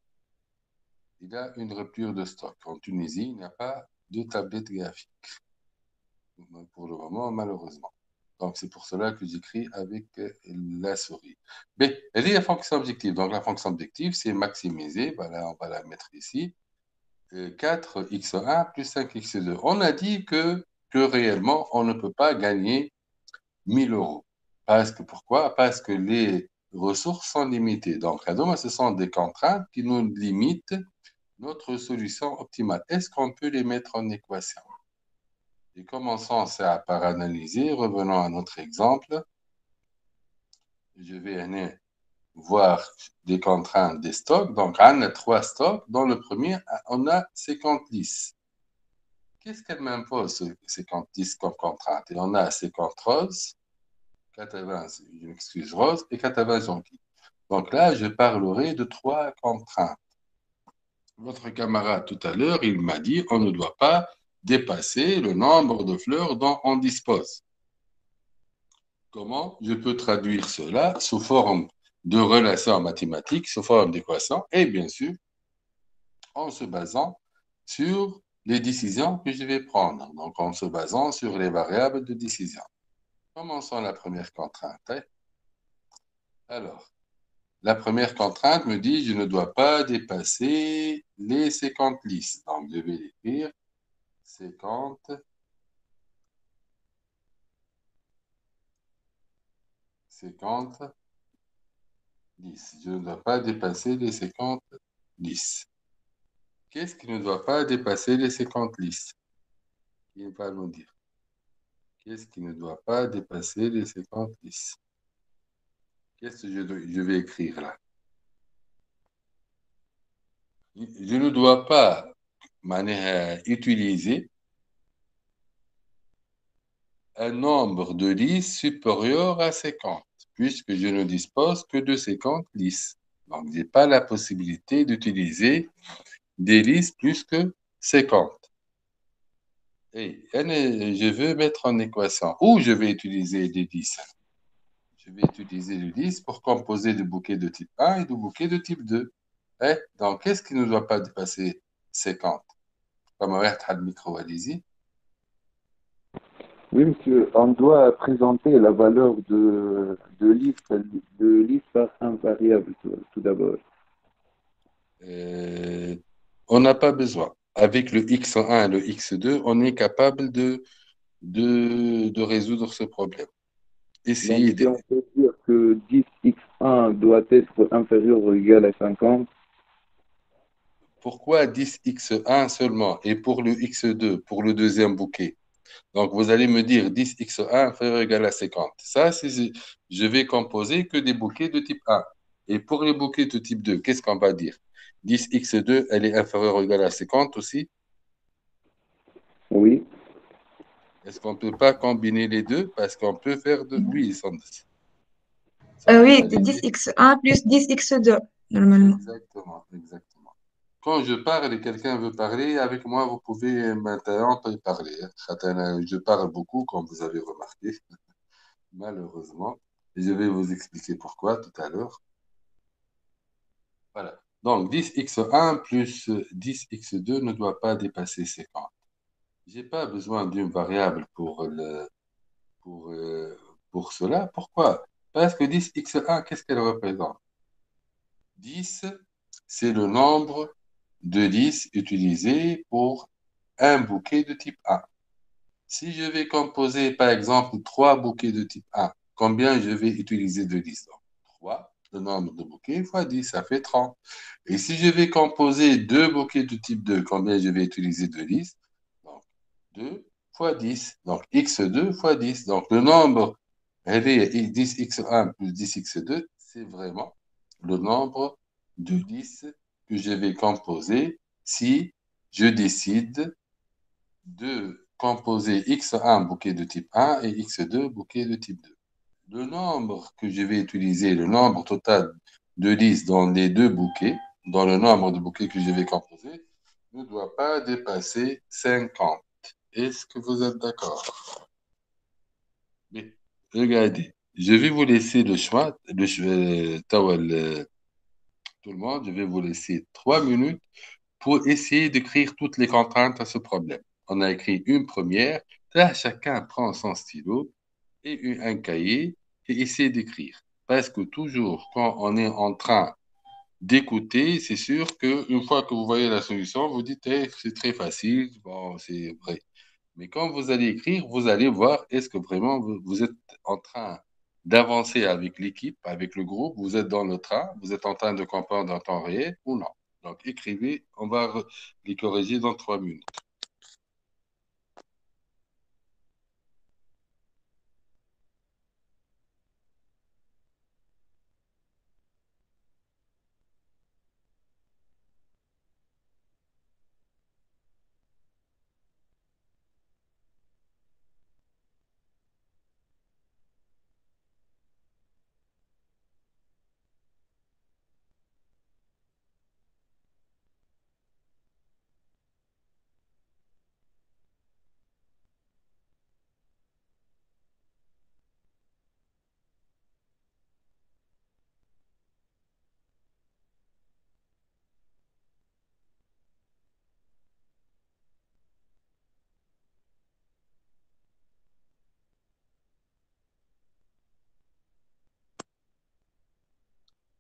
il y a une rupture de stock. En Tunisie, il n'y a pas de tablette graphique pour le moment, malheureusement. Donc, c'est pour cela que j'écris avec la souris. Mais elle est la fonction objective. Donc, la fonction objective, c'est maximiser. Voilà, on va la mettre ici. 4x1 plus 5x2. On a dit que réellement, on ne peut pas gagner 1000 euros. Pourquoi? Parce que les ressources sont limitées. Donc, ce sont des contraintes qui nous limitent notre solution optimale. Est-ce qu'on peut les mettre en équation? Et commençons ça par analyser. Revenons à notre exemple. Je vais voir des contraintes des stocks. Donc, on a 3 stocks. Dans le premier, on a 50 listes. Qu'est-ce qu'elle m'impose, 50 listes comme contrainte? Et on a 50 roses, 80, je m'excuse, roses et 80 jonquilles. Donc là, je parlerai de 3 contraintes. Votre camarade tout à l'heure, il m'a dit on ne doit pas dépasser le nombre de fleurs dont on dispose. Comment je peux traduire cela sous forme de relation mathématique, sous forme d'équation, et bien sûr, en se basant sur les décisions que je vais prendre. Donc, en se basant sur les variables de décision. Commençons la première contrainte. Alors, la première contrainte me dit je ne dois pas dépasser les 50 listes. Donc, je vais l'écrire 50 listes. Je ne dois pas dépasser les 50 listes. Qu'est-ce qui ne doit pas dépasser les 50 listes? Qui va nous dire? Qu'est-ce qui ne doit pas dépasser les 50 listes? Qu'est-ce que je vais écrire là? Je ne dois pas utiliser un nombre de listes supérieur à 50. puisque je ne dispose que de 50 listes. Donc, je n'ai pas la possibilité d'utiliser des listes plus que 50. Et je veux mettre en équation où je vais utiliser des listes. Je vais utiliser le 10 pour composer du bouquet de type 1 et du bouquet de type 2. Donc, qu'est-ce qui ne doit pas dépasser 50? Comme on regarde le micro, allez-y. Oui, monsieur, on doit présenter la valeur de liste par un variable tout d'abord. Euh, on n'a pas besoin. Avec le x1 et le x2, on est capable de résoudre ce problème. Donc, Essayez si on peut dire que 10x1 doit être inférieur ou égal à 50, pourquoi 10x1 seulement et pour le x2, pour le deuxième bouquet? Donc, vous allez me dire 10x1 inférieur ou égal à 50. Ça, je vais composer que des bouquets de type 1. Et pour les bouquets de type 2, qu'est-ce qu'on va dire? 10x2, elle est inférieure ou égale à 50 aussi. oui. Est-ce qu'on ne peut pas combiner les deux? Parce qu'on peut faire de... Oui, Oui, vous c'est allez dire 10x1 plus 10x2, normalement. exactement, exactement. Quand je parle et quelqu'un veut parler, avec moi, vous pouvez m'interrompre et parler. Je parle beaucoup, comme vous avez remarqué, malheureusement. Et je vais vous expliquer pourquoi tout à l'heure. Voilà. Donc, 10x1 plus 10x2 ne doit pas dépasser 50. Je n'ai pas besoin d'une variable pour, euh, pour cela. Pourquoi? Parce que 10x1, qu'est-ce qu'elle représente? 10, c'est le nombre de listes utilisées pour un bouquet de type A. Si je vais composer, par exemple, trois bouquets de type A, combien je vais utiliser de listes? 3, le nombre de bouquets fois 10, ça fait 30. Et si je vais composer deux bouquets de type 2, combien je vais utiliser de listes? Donc, 2 fois 10. Donc, x2 fois 10. Donc, le nombre, elle est 10x1 plus 10x2, c'est vraiment le nombre de listes que je vais composer si je décide de composer x1 bouquet de type 1 et x2 bouquet de type 2. Le nombre que je vais utiliser, le nombre total de listes dans les deux bouquets, dans le nombre de bouquets que je vais composer, ne doit pas dépasser 50. Est-ce que vous êtes d'accord? Mais regardez, je vais vous laisser le choix, tout le monde, je vais vous laisser 3 minutes pour essayer d'écrire toutes les contraintes à ce problème. On a écrit une première, là chacun prend son stylo et un cahier et essaie d'écrire. Parce que toujours, quand on est en train d'écouter, c'est sûr qu'une fois que vous voyez la solution, vous dites, eh, c'est très facile, bon, c'est vrai. Mais quand vous allez écrire, vous allez voir, est-ce que vraiment vous êtes en train d'avancer avec l'équipe, avec le groupe, vous êtes dans le train, vous êtes en train de comprendre en temps réel ou non. Donc écrivez, on va les corriger dans 3 minutes.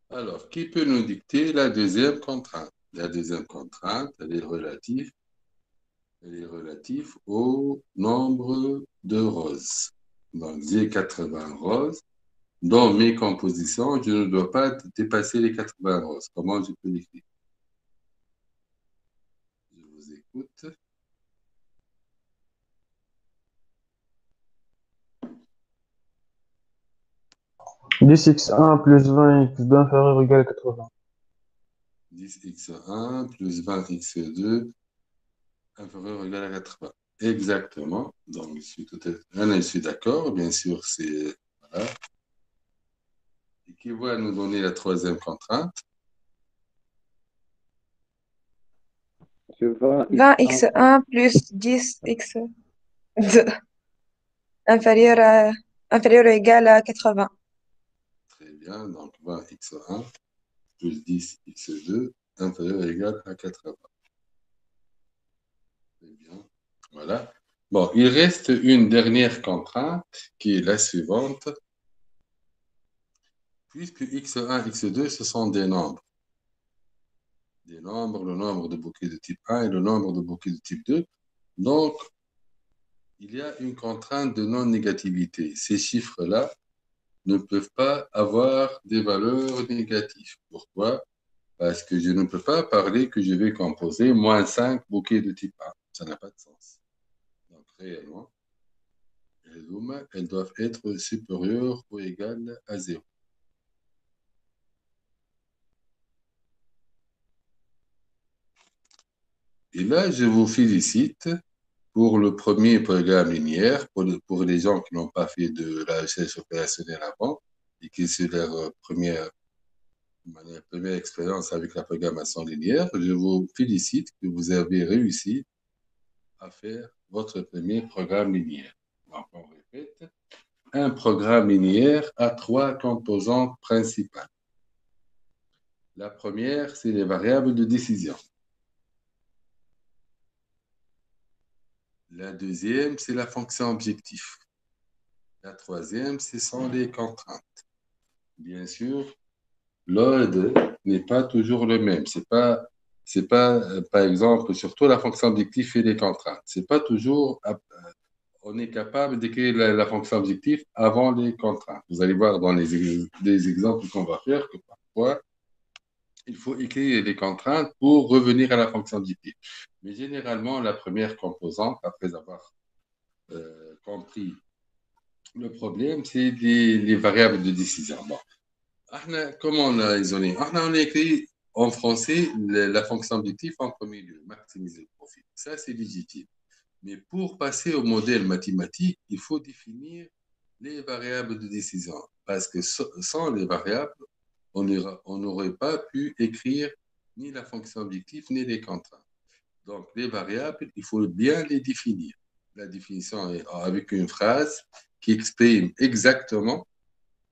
Alors, qui peut nous dicter la deuxième contrainte? La deuxième contrainte, elle est relative au nombre de roses. Donc, j'ai 80 roses. Dans mes compositions, je ne dois pas dépasser les 80 roses. Comment je peux l'écrire? Je vous écoute. 10x1 plus 20x2 inférieur ou égal à 80. 10x1 plus 20x2 inférieur ou égal à 80. Exactement. Donc, je suis d'accord. Bien sûr, c'est... Voilà. Et qui va nous donner la troisième contrainte. Monsieur 20x1 plus 10x2 inférieur ou égal à 80. Très bien, donc 20x1 plus 10x2 inférieur ou égal à 80. Très bien, voilà. Bon, il reste une dernière contrainte qui est la suivante. Puisque x1, x2, ce sont des nombres. Des nombres, le nombre de bouquets de type 1 et le nombre de bouquets de type 2. Donc, il y a une contrainte de non-négativité. Ces chiffres-là ne peuvent pas avoir des valeurs négatives. Pourquoi? Parce que je ne peux pas parler que je vais composer moins 5 bouquets de type 1. Ça n'a pas de sens. Donc, réellement, elles doivent être supérieures ou égales à 0. Et là, je vous félicite pour le premier programme linéaire, pour les gens qui n'ont pas fait de la recherche opérationnelle avant et qui c'est leur première expérience avec la programmation linéaire, je vous félicite que vous avez réussi à faire votre premier programme linéaire. Donc, on répète, un programme linéaire a 3 composantes principales. La première, c'est les variables de décision. La deuxième, c'est la fonction objectif. La troisième, ce sont les contraintes. Bien sûr, l'ordre n'est pas toujours le même. C'est pas, par exemple, surtout la fonction objectif et les contraintes. C'est pas toujours, on est capable d'écrire la fonction objectif avant les contraintes. Vous allez voir dans les exemples qu'on va faire que parfois, il faut écrire les contraintes pour revenir à la fonction objectif. Mais généralement, la première composante, après avoir compris le problème, c'est les variables de décision. Bon. Comment on a isolé? On a écrit en français la fonction objectif en premier lieu, maximiser le profit. Ça, c'est légitime. Mais pour passer au modèle mathématique, il faut définir les variables de décision. Parce que sans les variables, on n'aurait pas pu écrire ni la fonction objectif, ni les contraintes. Donc, les variables, il faut bien les définir. La définition est avec une phrase qui exprime exactement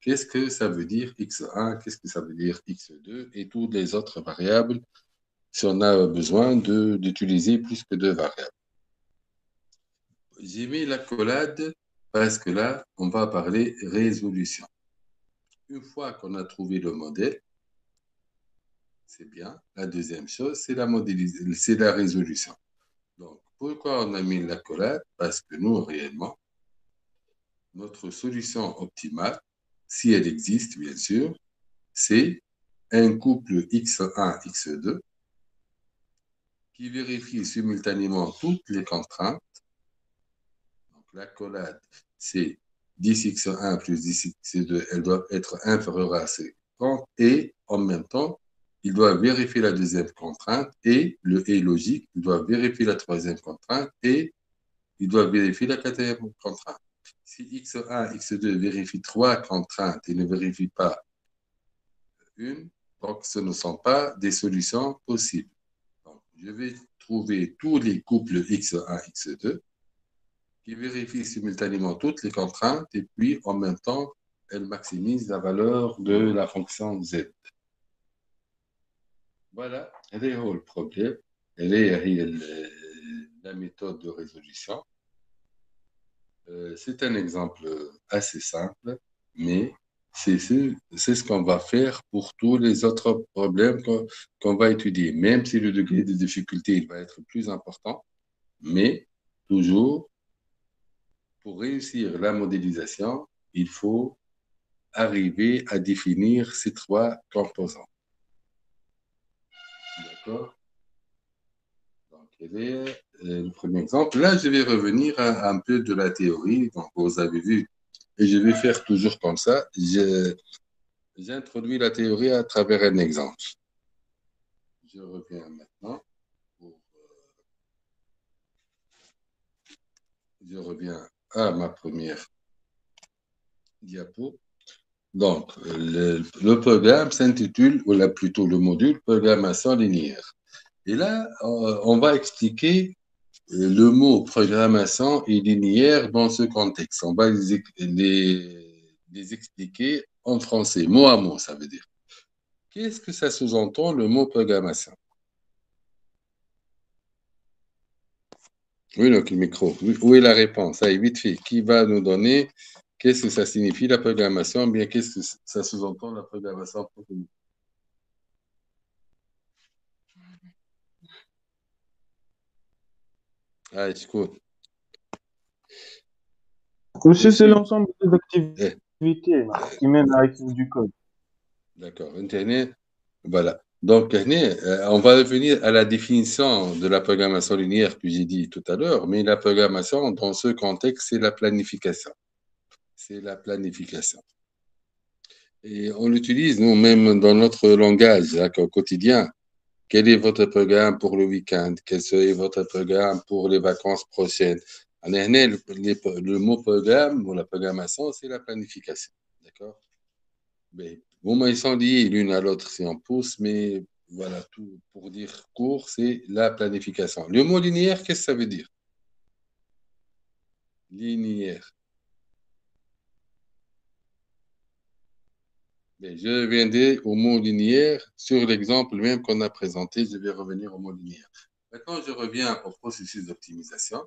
qu'est-ce que ça veut dire x1, qu'est-ce que ça veut dire x2 et toutes les autres variables si on a besoin d'utiliser plus que deux variables. J'ai mis l'accolade parce que là, on va parler résolution. Une fois qu'on a trouvé le modèle, c'est bien. La deuxième chose, c'est la résolution. Donc, pourquoi on a mis l'accolade? Parce que nous, réellement, notre solution optimale, si elle existe, bien sûr, c'est un couple x1, x2 qui vérifie simultanément toutes les contraintes. Donc, l'accolade, c'est 10x1 plus 10x2, elles doivent être inférieures à ces contraintes et en même temps, il doit vérifier la deuxième contrainte et le et logique, il doit vérifier la troisième contrainte et il doit vérifier la quatrième contrainte. Si x1, x2 vérifient trois contraintes et ne vérifient pas une, donc ce ne sont pas des solutions possibles. Donc, je vais trouver tous les couples x1, x2 qui vérifient simultanément toutes les contraintes et puis en même temps, elles maximisent la valeur de la fonction z. Voilà, هذا هو البروبلème. هي la méthode de résolution. C'est un exemple assez simple, mais c'est ce qu'on va faire pour tous les autres problèmes qu'on va étudier, même si le degré de difficulté il va être plus important, mais toujours, pour réussir la modélisation, il faut arriver à définir ces trois composants. D'accord? Donc, le premier exemple. Là, je vais revenir un peu de la théorie. Donc, vous avez vu, et je vais faire toujours comme ça. J'introduis la théorie à travers un exemple. Je reviens maintenant. Je reviens à ma première diapo. Donc, le programme s'intitule, ou là plutôt le module, programmation linéaire. Et là, on va expliquer le mot programmation et linéaire dans ce contexte. On va les expliquer en français, mot à mot, ça veut dire. Qu'est-ce que ça sous-entend, le mot programmation? Oui, donc le micro. Où est la réponse? Allez, vite fait. Qui va nous donner qu'est-ce que ça signifie la programmation? Bien, qu'est-ce que ça sous-entend la programmation pour nous? Ah, écoute. Monsieur, c'est Monsieur, l'ensemble des activités qui mènent à écrire du code. d'accord. Internet, voilà. Donc, on va revenir à la définition de la programmation linéaire que j'ai dit tout à l'heure, mais la programmation, dans ce contexte, c'est la planification. C'est la planification. Et on l'utilise nous-mêmes dans notre langage au quotidien. Quel est votre programme pour le week-end? Quel serait votre programme pour les vacances prochaines? Le mot programme ou la programmation, c'est la planification. D'accord? Mais, bon, ils sont liés l'une à l'autre si on pousse, mais voilà, tout pour dire court, c'est la planification. Le mot linéaire, qu'est-ce que ça veut dire? Linéaire. Mais je reviendrai au mot linéaire sur l'exemple même qu'on a présenté. Je vais revenir au mot linéaire. Maintenant, je reviens au processus d'optimisation.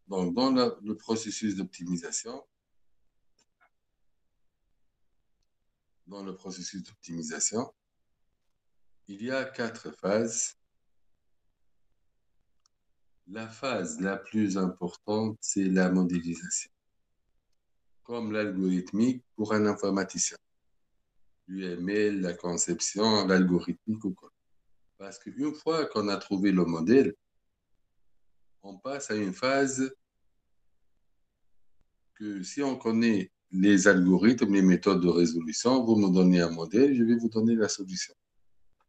Donc, dans le processus d'optimisation, il y a 4 phases. La phase la plus importante, c'est la modélisation, comme l'algorithmique pour un informaticien. L'UML, la conception, l'algorithmique ou quoi. Parce qu'une fois qu'on a trouvé le modèle, on passe à une phase que si on connaît les algorithmes, les méthodes de résolution, vous me donnez un modèle, je vais vous donner la solution.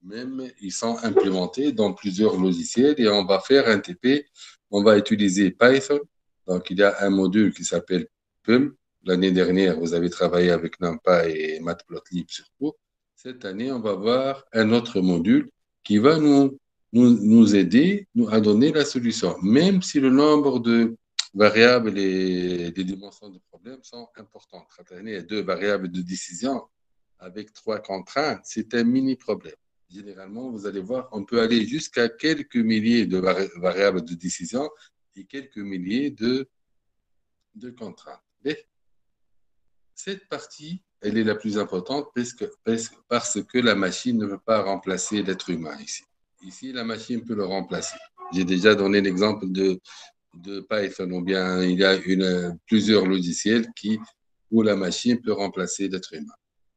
Même, ils sont implémentés dans plusieurs logiciels et on va faire un TP, on va utiliser Python. Donc, il y a un module qui s'appelle PUM. L'année dernière, vous avez travaillé avec NumPy et Matplotlib surtout. Cette année, on va voir un autre module qui va nous aider à donner la solution, même si le nombre de variables et des dimensions de problème sont importantes. Cette année, il y a 2 variables de décision avec 3 contraintes, c'est un mini problème. Généralement, vous allez voir, on peut aller jusqu'à quelques milliers de variables de décision et quelques milliers de contraintes. Mais cette partie, elle est la plus importante parce que la machine ne peut pas remplacer l'être humain ici. Ici, la machine peut le remplacer. J'ai déjà donné l'exemple de Python, ou bien il y a plusieurs logiciels où la machine peut remplacer l'être humain.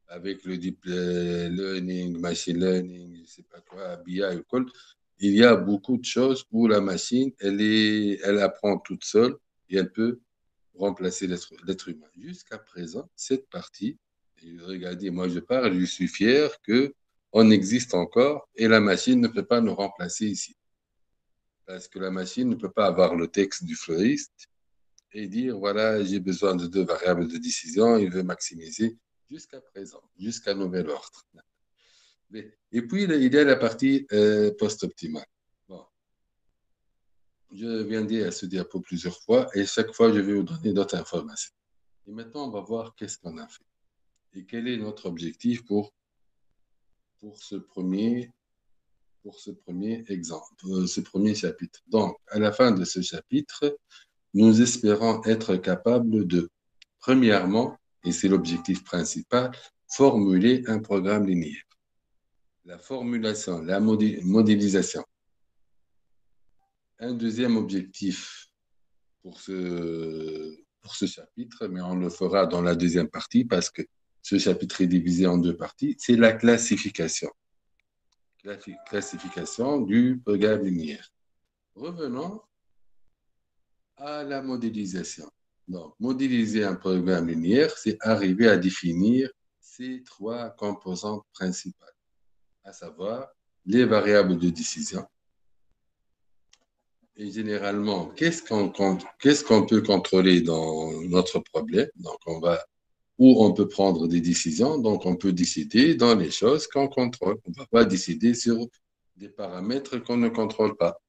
Avec le deep learning, machine learning, je ne sais pas quoi, BI ou quoi, il y a beaucoup de choses où la machine, elle apprend toute seule et elle peut remplacer l'être humain. Jusqu'à présent, cette partie, et regardez, moi je parle, je suis fier qu'on existe encore et la machine ne peut pas nous remplacer ici. Parce que la machine ne peut pas avoir le texte du fleuriste et dire, voilà, j'ai besoin de 2 variables de décision, il veut maximiser jusqu'à présent, jusqu'à nouvel ordre. Et puis, il y a la partie post-optimale. Bon. Je viendrai à ce diapo plusieurs fois et chaque fois, je vais vous donner d'autres informations. Et maintenant, on va voir qu'est-ce qu'on a fait et quel est notre objectif pour ce premier exemple, ce premier chapitre. Donc, à la fin de ce chapitre, nous espérons être capables de, premièrement, et c'est l'objectif principal, formuler un programme linéaire. La formulation, la modélisation. Un deuxième objectif pour ce chapitre, mais on le fera dans la deuxième partie parce que ce chapitre est divisé en 2 parties, c'est la classification. Classification du programme linéaire. Revenons à la modélisation. Donc, modéliser un programme linéaire, c'est arriver à définir ces 3 composantes principales, à savoir les variables de décision. Et généralement, qu'est-ce qu'on peut contrôler dans notre problème? Donc, on va où on peut prendre des décisions. Donc, on peut décider dans les choses qu'on contrôle. On ne va pas décider sur des paramètres qu'on ne contrôle pas.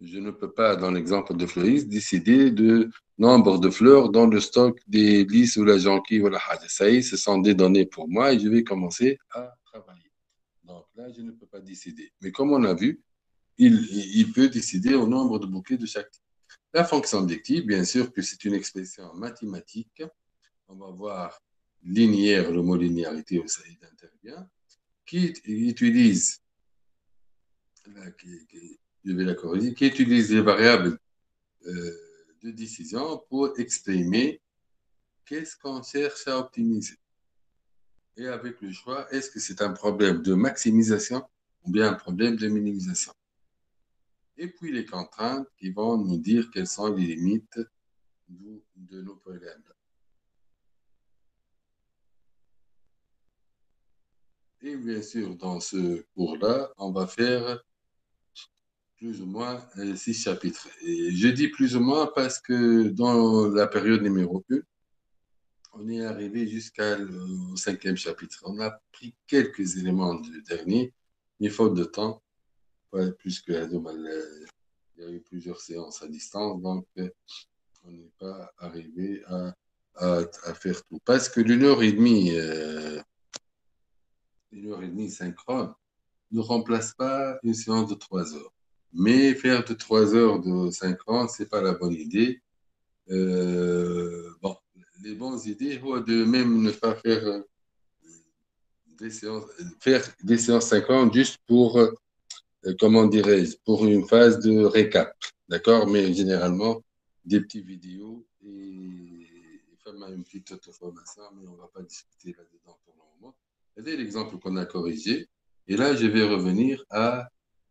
Je ne peux pas, dans l'exemple de fleuriste, décider de nombre de fleurs dans le stock des lys ou la jonquille ou la haja. Ça y est, ce sont des données pour moi et je vais commencer à travailler. Donc là, je ne peux pas décider. Mais comme on a vu, il peut décider au nombre de bouquets de chaque type. La fonction objective, bien sûr que c'est une expression mathématique. On va voir linéaire, le mot linéarité où ça intervient, qui utilise, je vais la corriger, qui utilise les variables de décision pour exprimer qu'est-ce qu'on cherche à optimiser. Et avec le choix, est-ce que c'est un problème de maximisation ou bien un problème de minimisation? Et puis les contraintes qui vont nous dire quelles sont les limites de nos problèmes. Et bien sûr, dans ce cours-là, on va faire plus ou moins 6 chapitres. Et je dis plus ou moins parce que dans la période numéro 1, on est arrivé jusqu'au 5e chapitre. On a pris quelques éléments du dernier, mais faute de temps, pas plus que il y a eu plusieurs séances à distance, donc on n'est pas arrivé à faire tout. Parce que une heure et demie synchrone ne remplace pas une séance de 3 heures. Mais faire de 3 heures de synchrone, ce n'est pas la bonne idée. Bon, les bonnes idées, de même ne pas faire des séances synchrones juste pour, comment dirais-je, pour une phase de récap. D'accord? Mais généralement, des petites vidéos et faire une petite auto-formation, mais on ne va pas discuter là-dedans pour le moment. Regardez l'exemple qu'on a corrigé. Et là, je vais revenir à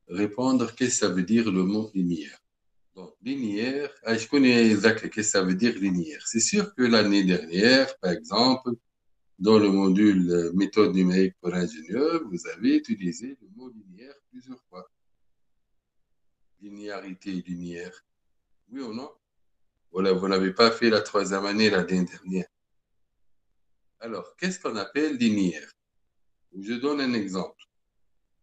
répondre qu'est-ce que ça veut dire le mot linéaire. Donc, linéaire, je connais exactement qu'est-ce que ça veut dire linéaire. C'est sûr que l'année dernière, par exemple, dans le module méthode numérique pour l'ingénieur, vous avez utilisé le mot linéaire plusieurs fois. Linéarité linéaire. Oui ou non? Voilà, vous n'avez pas fait la 3e année l'année dernière. Alors, qu'est-ce qu'on appelle linéaire? Je donne un exemple.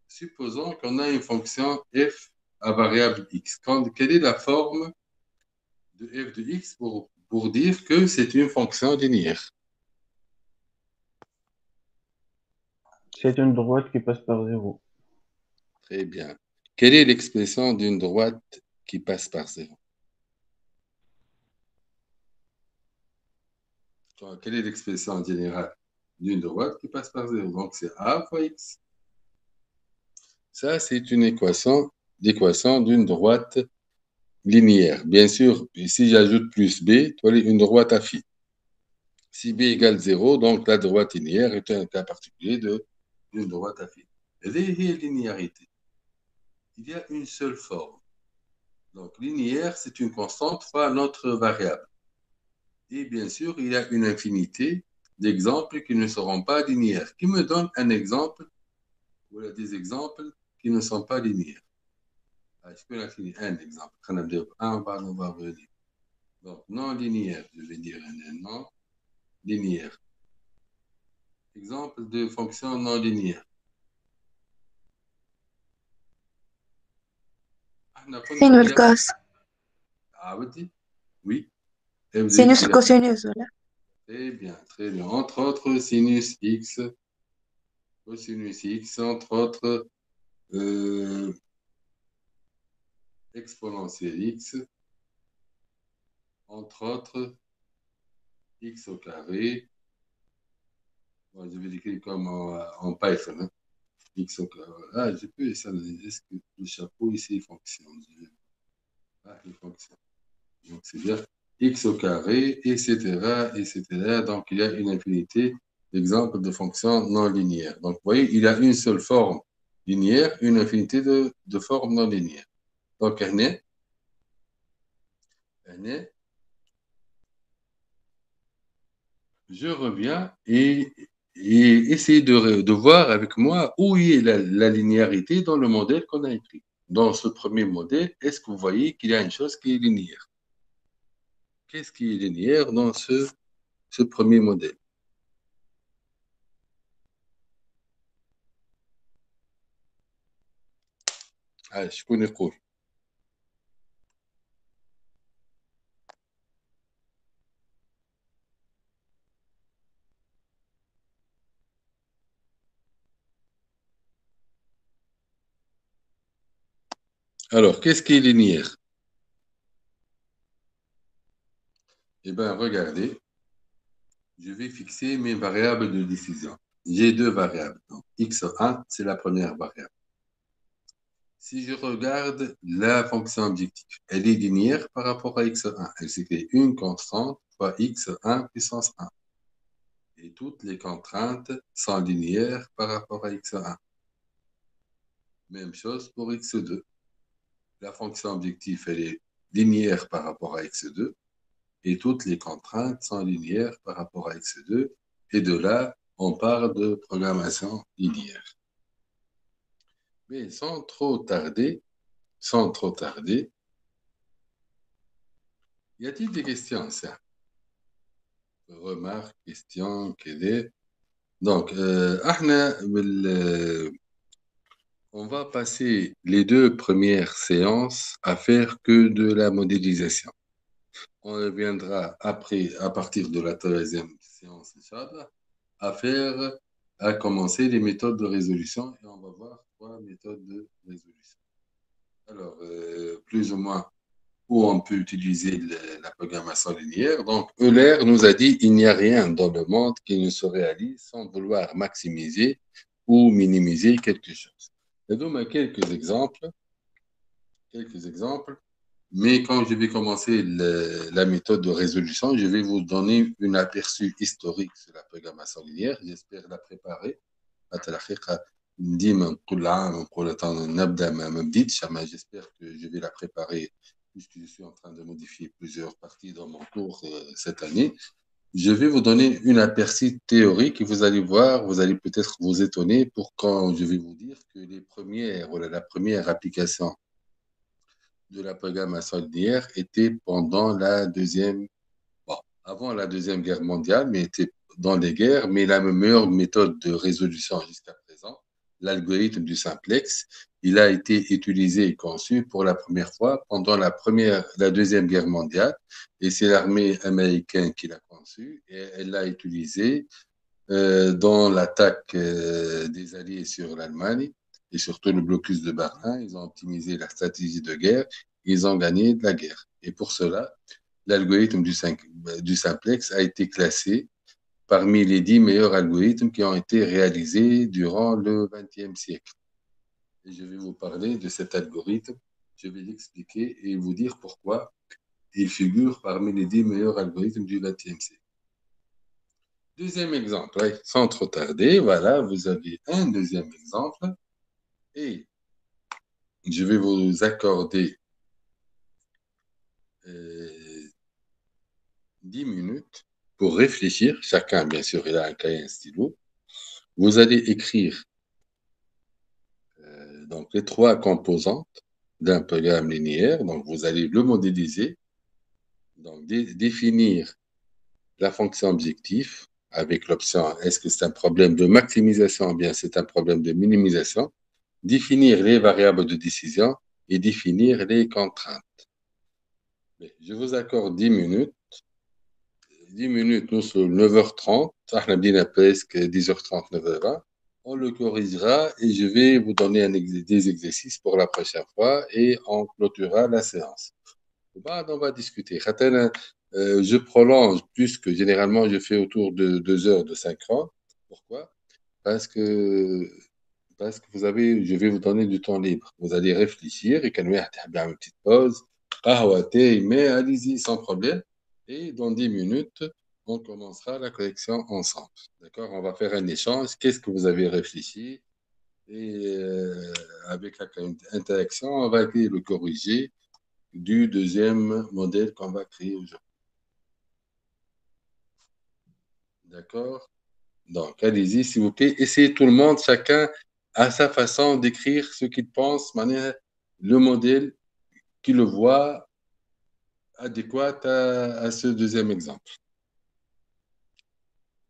Supposons qu'on a une fonction f à variable x. Quelle est la forme de f de x pour dire que c'est une fonction linéaire? C'est une droite qui passe par 0. Très bien. Quelle est l'expression d'une droite qui passe par 0? Quelle est l'expression générale d'une droite qui passe par 0? Donc, c'est a fois x. Ça, c'est une équation d'une droite linéaire. Bien sûr, si j'ajoute plus b, tu as une droite affine. Si b égale 0, donc la droite linéaire est un cas particulier d'une droite affine. Les linéarités. Il y a une seule forme. Donc, linéaire, c'est une constante fois notre variable. Et bien sûr, il y a une infinité d'exemples qui ne seront pas linéaires. Qui me donne un exemple, ou des exemples qui ne sont pas linéaires? Je peux l'infini, un exemple. On va revenir. Donc, non linéaire, je vais dire un non linéaire. Exemple de fonction non linéaire. Sinus cos. Ah, oui. Sinus cosinus, voilà. Très bien, très bien. Entre autres, sinus x, cosinus x, entre autres, exponentielle x, entre autres, x au carré. Bon, je vais l'écrire comme en Python. Hein. X au carré. Ah, je peux essayer. Est-ce que le chapeau ici fonctionne? Ah, il fonctionne. Donc, c'est bien. X au carré, etc., etc. Donc, il y a une infinité d'exemples de fonctions non linéaires. Donc, vous voyez, il y a une seule forme linéaire, une infinité de formes non linéaires. Donc, je reviens et essayez de voir avec moi où est la linéarité dans le modèle qu'on a écrit. Dans ce premier modèle, est-ce que vous voyez qu'il y a une chose qui est linéaire? Qu'est-ce qui est linéaire dans ce premier modèle? شكون يقول؟ Alors, qu'est-ce qui est linéaire? Eh bien, regardez, je vais fixer mes variables de décision. J'ai deux variables. Donc, x1, c'est la première variable. Si je regarde la fonction objectif, elle est linéaire par rapport à x1. Elle s'écrit une constante fois x1 puissance 1. Et toutes les contraintes sont linéaires par rapport à x1. Même chose pour x2. La fonction objectif, elle est linéaire par rapport à x2. Et toutes les contraintes sont linéaires par rapport à x2. Et de là, on parle de programmation linéaire. Mais sans trop tarder, y a-t-il des questions, ça? Remarques, questions, quelle est? Donc, on va passer les deux premières séances à faire que de la modélisation. On reviendra après, à partir de la troisième séance, Inch'Allah, à commencer les méthodes de résolution et on va voir trois méthodes de résolution. Alors, plus ou moins où on peut utiliser la programmation linéaire. Donc, Euler nous a dit qu'il n'y a rien dans le monde qui ne se réalise sans vouloir maximiser ou minimiser quelque chose. Et donc, quelques exemples. Mais quand je vais commencer la méthode de résolution, je vais vous donner un aperçu historique sur la programmation linéaire. J'espère la préparer. ديما كل عام نقول نبدا ما بديتش اما j'espère que je vais la préparer puisque je suis en train de modifier plusieurs parties dans mon cours cette année. Je vais vous donner une aperçu théorique et vous allez voir, vous allez peut-être vous étonner pour quand je vais vous dire que la première application de la programmation linéaire était pendant avant la Deuxième Guerre mondiale, mais était dans les guerres, mais la meilleure méthode de résolution jusqu'à présent, l'algorithme du simplex, il a été utilisé et conçu pour la première fois pendant la Deuxième Guerre mondiale, et c'est l'armée américaine qui l'a conçu, et elle l'a utilisé dans l'attaque des Alliés sur l'Allemagne, et surtout le blocus de Berlin. Ils ont optimisé la stratégie de guerre, ils ont gagné de la guerre. Et pour cela, l'algorithme du simplex a été classé parmi les 10 meilleurs algorithmes qui ont été réalisés durant le XXe siècle. Et je vais vous parler de cet algorithme, je vais l'expliquer et vous dire pourquoi il figure parmi les 10 meilleurs algorithmes du XXe siècle. Deuxième exemple, sans trop tarder, voilà, vous avez un deuxième exemple et je vais vous accorder 10 minutes pour réfléchir. Chacun, bien sûr, il a un cahier et un stylo. Vous allez écrire donc les trois composantes d'un programme linéaire. Donc, vous allez le modéliser. Donc, définir la fonction objectif avec l'option est-ce que c'est un problème de maximisation ou bien c'est un problème de minimisation. Définir les variables de décision et définir les contraintes. Je vous accorde 10 minutes. 10 minutes, nous sommes 9h30. On a presque 10h30, 9h20. On le corrigera et je vais vous donner des exercices pour la prochaine fois et on clôturera la séance. On va discuter. Je prolonge plus que généralement je fais autour de 2 heures de synchrone. Pourquoi? Parce que je vais vous donner du temps libre. Vous allez réfléchir et quand même faire une petite pause, mais allez-y sans problème. Et dans 10 minutes, on commencera la correction ensemble. D'accord? On va faire un échange. Qu'est-ce que vous avez réfléchi? Et avec l'interaction, on va essayer de le corriger du deuxième modèle qu'on va créer aujourd'hui. D'accord? Donc, allez-y, s'il vous plaît. Essayez tout le monde, chacun à sa façon d'écrire ce qu'il pense, le modèle qu'il le voit adéquat à ce deuxième exemple.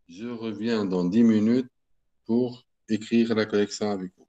Je reviens dans 10 minutes pour écrire la correction avec vous.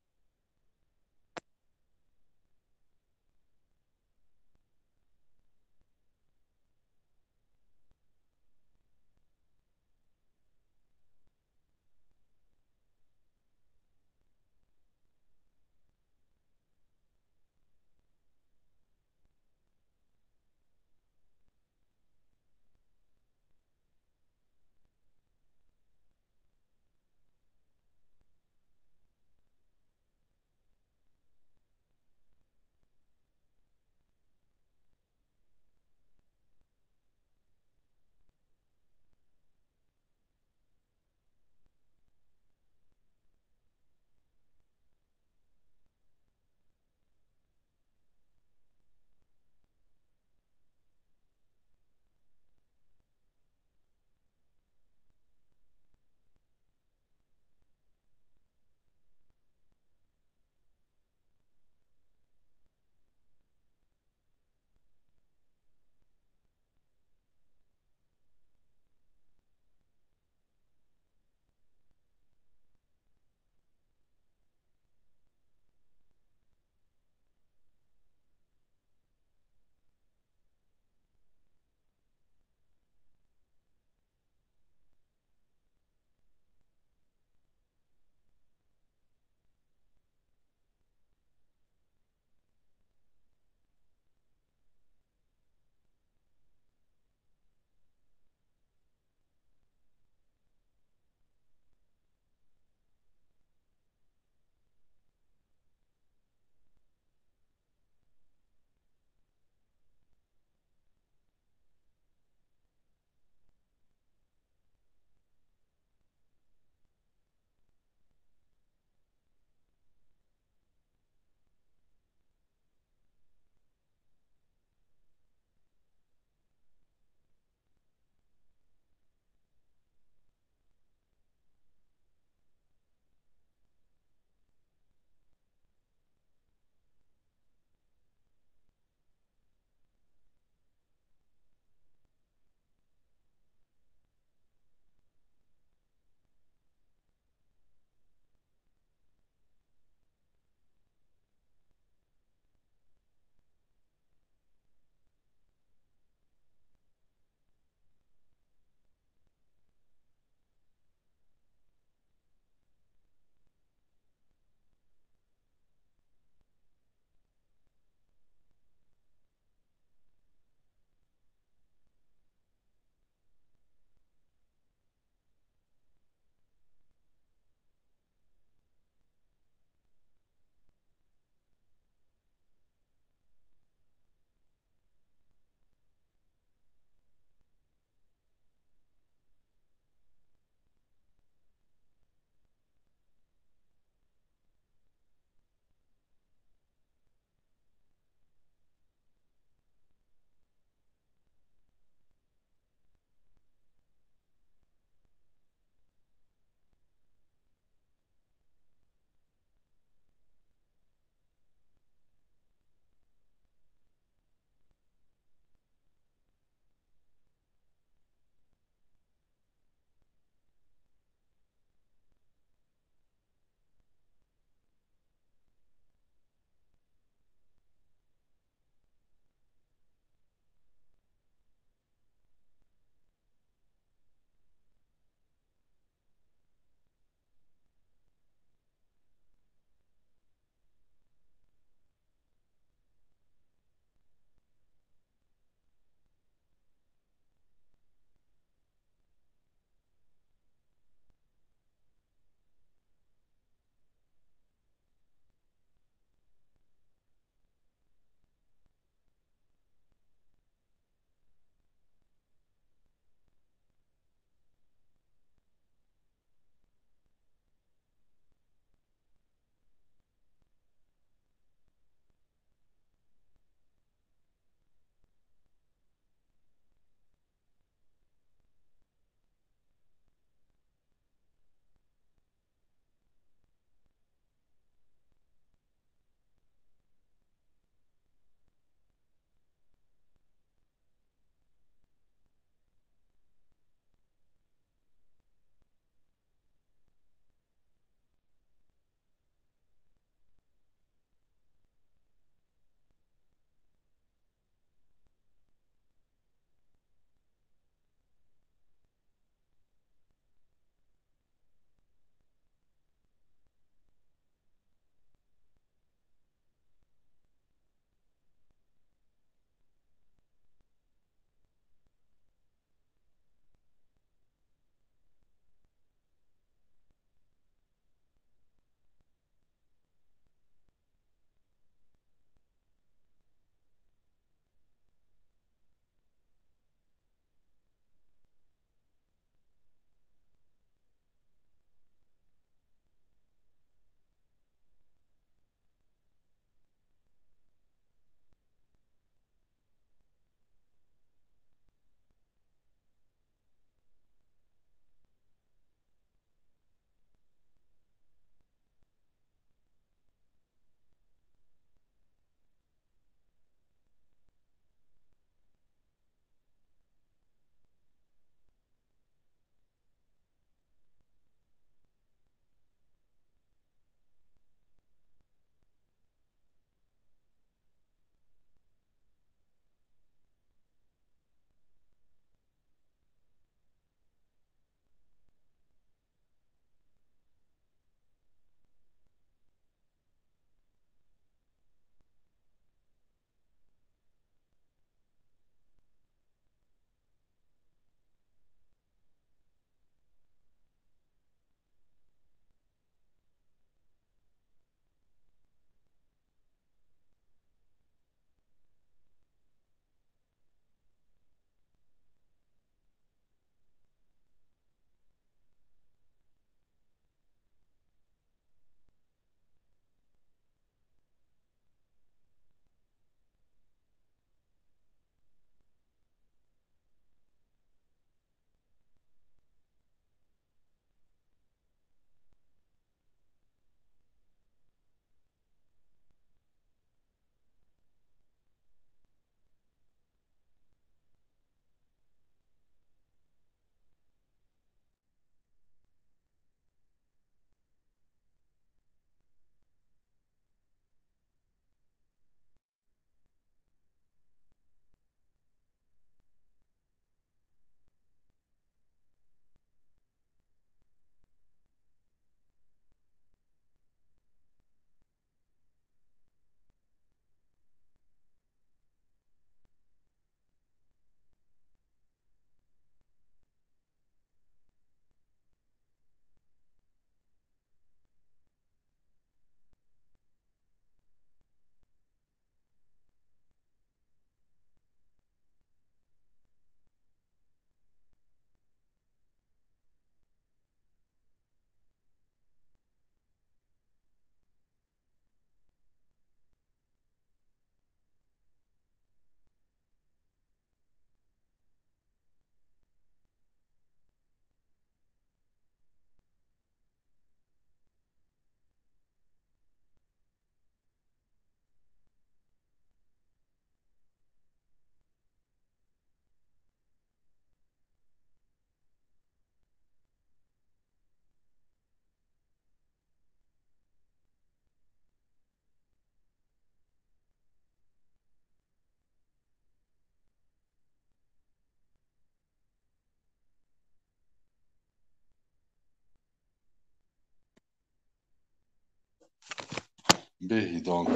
B, donc,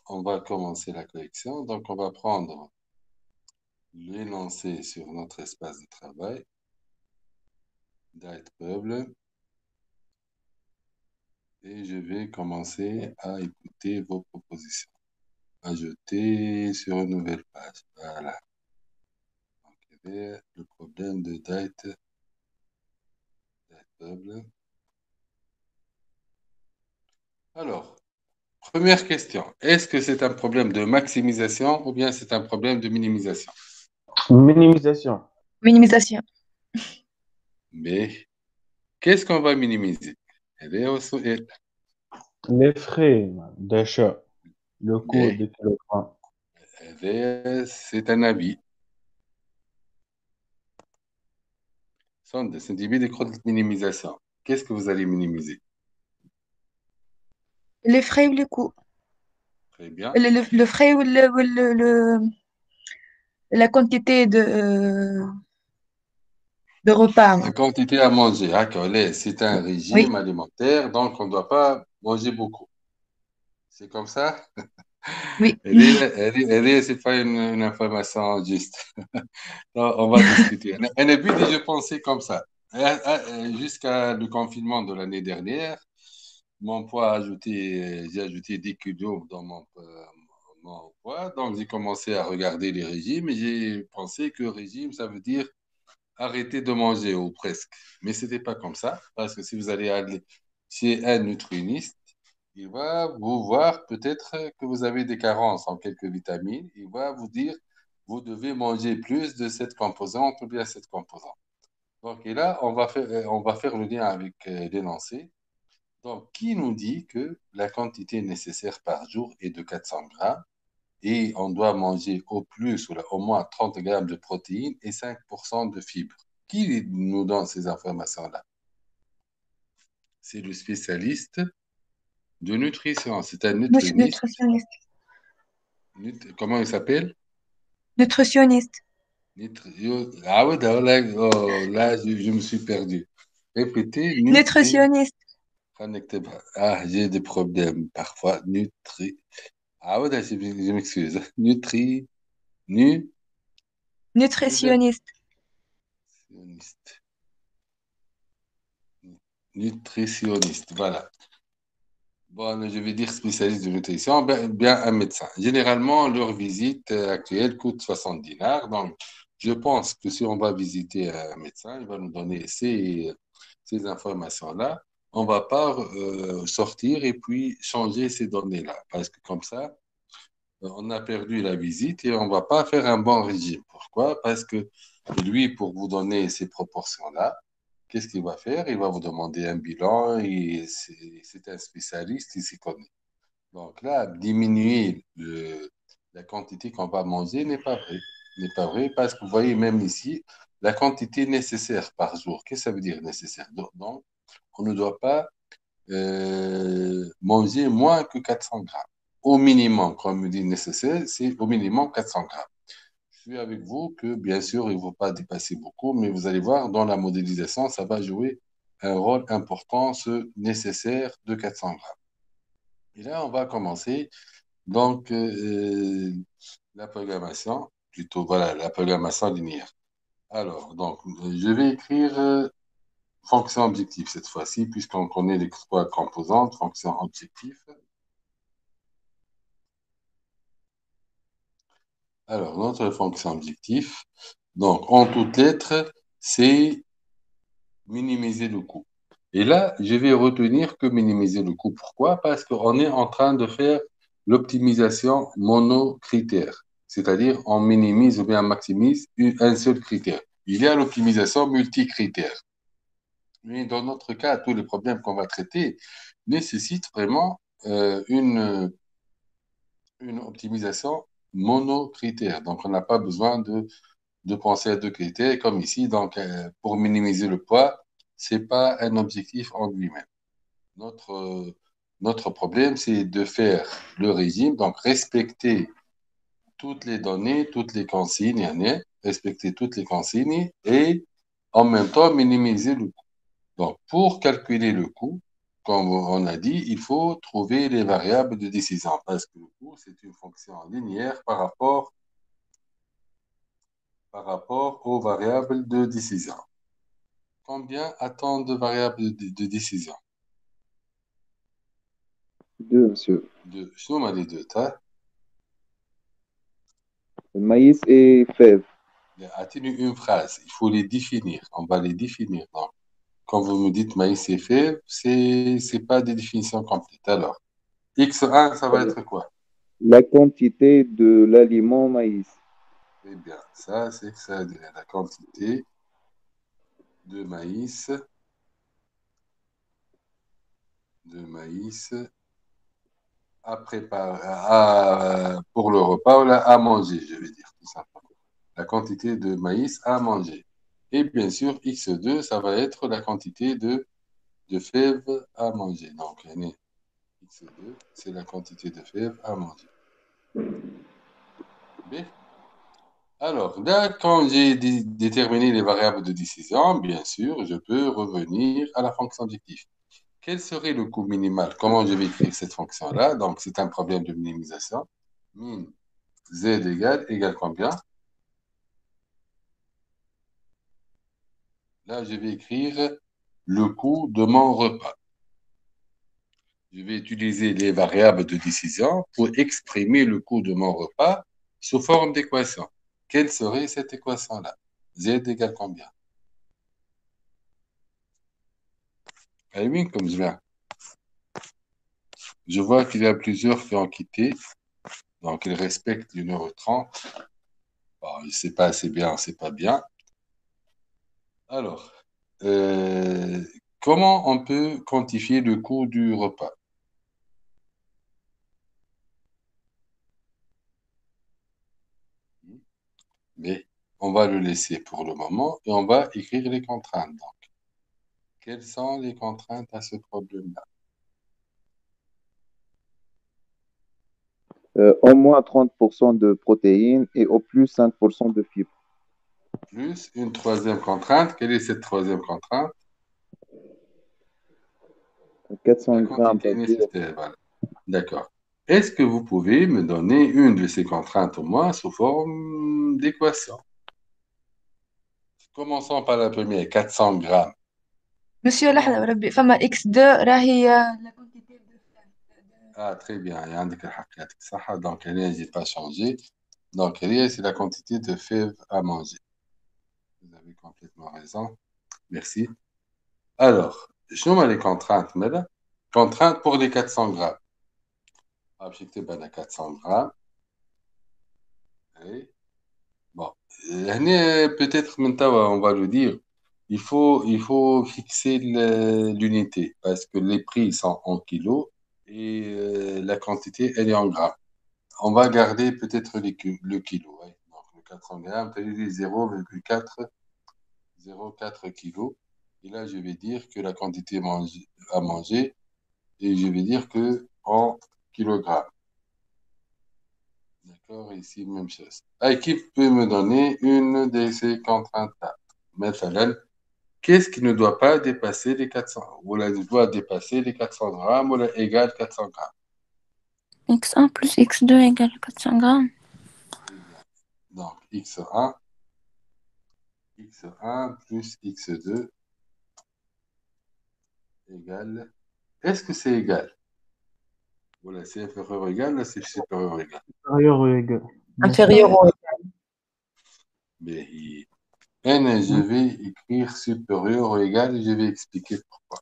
on va commencer la correction. Donc, on va prendre l'énoncé sur notre espace de travail. Date peuple. Et je vais commencer à écouter vos propositions. Ajouter sur une nouvelle page. Voilà. Donc, il y avait le problème de date peuple. Alors, première question. Est-ce que c'est un problème de maximisation ou bien c'est un problème de minimisation? Minimisation. Minimisation. Mais qu'est-ce qu'on va minimiser? Les frais d'achat, le coût Mais des kilogrammes. c'est un avis. C'est début de minimisation. Qu'est-ce que vous allez minimiser? Les frais ou les coûts. Très bien. Le frais ou la quantité de repas. La quantité à manger. D'accord. C'est un Oui, régime alimentaire, donc on ne doit pas manger beaucoup. C'est comme ça? oui. C'est pas une information juste. Non, on va discuter. Un début, je pensais comme ça. Jusqu'à le confinement de l'année dernière, mon poids j'ai ajouté 10 kilos dans mon poids. Donc, j'ai commencé à regarder les régimes et j'ai pensé que régime, ça veut dire arrêter de manger ou presque. Mais ce n'était pas comme ça parce que si vous allez aller chez un nutritionniste, il va vous voir peut-être que vous avez des carences en quelques vitamines. Il va vous dire, vous devez manger plus de cette composante ou bien cette composante. Donc, et là, on va faire le lien avec l'énoncé. Donc, qui nous dit que la quantité nécessaire par jour est de 400 grammes et on doit manger au plus ou au moins 30 grammes de protéines et 5% de fibres? Qui nous donne ces informations-là? C'est le spécialiste de nutrition. C'est un nutritionniste. Nutritionniste. Comment il s'appelle? Nutritionniste. Ah oui, là, je me suis perdu. Répétez, Nutritionniste. Ah, j'ai des problèmes parfois. Ah oui, là, je m'excuse. Nu... Nutritionniste. Nutritionniste. Nutritionniste, voilà. Bon, je vais dire spécialiste de nutrition, bien un médecin. Généralement, leur visite actuelle coûte 70 dinars. Donc, je pense que si on va visiter un médecin, il va nous donner ces informations-là. On ne va pas sortir et puis changer ces données-là. Parce que comme ça, on a perdu la visite et on ne va pas faire un bon régime. Pourquoi? Parce que lui, pour vous donner ces proportions-là, qu'est-ce qu'il va faire? Il va vous demander un bilan et c'est un spécialiste, il s'y connaît. Donc là, diminuer la quantité qu'on va manger n'est pas vrai. N'est pas vrai parce que vous voyez même ici, la quantité nécessaire par jour. Qu'est-ce que ça veut dire nécessaire? Donc, on ne doit pas manger moins que 400 grammes. Au minimum, comme on dit nécessaire, c'est au minimum 400 grammes. Je suis avec vous que, bien sûr, il ne faut pas dépasser beaucoup, mais vous allez voir, dans la modélisation, ça va jouer un rôle important, ce nécessaire de 400 grammes. Et là, on va commencer. Donc, la programmation, plutôt, voilà, la programmation linéaire. Alors, donc, je vais écrire fonction objectif cette fois-ci, puisqu'on connaît les trois composantes, fonction objectif. Alors, notre fonction objectif, donc, en toutes lettres, c'est minimiser le coût. Et là, je vais retenir que minimiser le coût. Pourquoi? Parce qu'on est en train de faire l'optimisation monocritère, c'est-à-dire on minimise ou bien on maximise un seul critère. Il y a l'optimisation multicritère. Mais dans notre cas, tous les problèmes qu'on va traiter nécessitent vraiment une optimisation monocritère. Donc, on n'a pas besoin de penser à deux critères comme ici. Donc, pour minimiser le poids, c'est pas un objectif en lui-même. Notre problème, c'est de faire le régime, donc respecter toutes les données, toutes les consignes, respecter toutes les consignes et en même temps minimiser le coût. Donc, pour calculer le coût, comme on a dit, il faut trouver les variables de décision parce que le coût, c'est une fonction linéaire par rapport aux variables de décision. Combien a-t-on de variables de décision? 2, monsieur. Deux. شنو هما les deux تا؟ Maïs et fèves. A-t-il une phrase? Il faut les définir. On va les définir. Donc, quand vous me dites maïs et fèves, c'est pas des définitions complètes. Alors, X1, ça va être quoi? La quantité de l'aliment maïs. Eh bien, ça, c'est que ça, la quantité de maïs à préparer pour le repas ou à manger, je vais dire tout simplement. La quantité de maïs à manger. Et bien sûr, X2, ça va être la quantité de fèves à manger. Donc, X2, c'est la quantité de fèves à manger. Bien. Alors, là, quand j'ai déterminé les variables de décision, bien sûr, je peux revenir à la fonction objectif. Quel serait le coût minimal? Comment je vais écrire cette fonction-là? Donc, c'est un problème de minimisation. Min z égale combien? Là, je vais écrire le coût de mon repas. Je vais utiliser les variables de décision pour exprimer le coût de mon repas sous forme d'équation. Quelle serait cette équation-là? Z égale combien? Comme je viens. Je vois qu'il y a plusieurs qui ont quitté, donc ils respectent 1h30. Bon, c'est pas assez bien, c'est pas bien. Alors, comment on peut quantifier le coût du repas? Mais on va le laisser pour le moment et on va écrire les contraintes. Donc, quelles sont les contraintes à ce problème-là? Au moins 30% de protéines et au plus 5% de fibres. Plus une troisième contrainte. Quelle est cette troisième contrainte? 400 La grammes, quantité nécessaire. Voilà. D'accord. Est-ce que vous pouvez me donner une de ces contraintes au moins sous forme d'équation? Commençons par la première, 400 grammes. Monsieur لحظة وربي فما X2 راهي la quantité de Ah, très bien. Il y a un décalage. Donc, rien, je n'ai pas changé. Donc, rien, c'est la quantité de fèves à manger. Vous avez complètement raison. Merci. Alors, je nomme les contraintes. Mais là, contraintes pour les 400 grammes. Objectif à 400 grammes. Oui. Bon. Peut-être maintenant, on va le dire. Il faut fixer l'unité parce que les prix sont en kilos et la quantité, elle est en grammes. On va garder peut-être le kilo. Ouais. Donc, le 400 grammes, c'est 0,04 kg. Et là, je vais dire que la quantité à manger, et je vais dire que en kilogrammes. D'accord, ici, même chose. Qui peut me donner une de ces contraintes-là? Maintenant, qu'est-ce qui ne doit pas dépasser les 400? Ou là, il doit dépasser les 400 grammes ou là, égal 400 grammes. X1 plus X2 égale 400 grammes. Donc, X1 plus X2 égale. Est-ce que c'est égal? Voilà, c'est inférieur ou égal, là, c'est supérieur ou égal. Supérieur ou égal. inférieur au Mais je vais écrire supérieur ou égal et je vais expliquer pourquoi.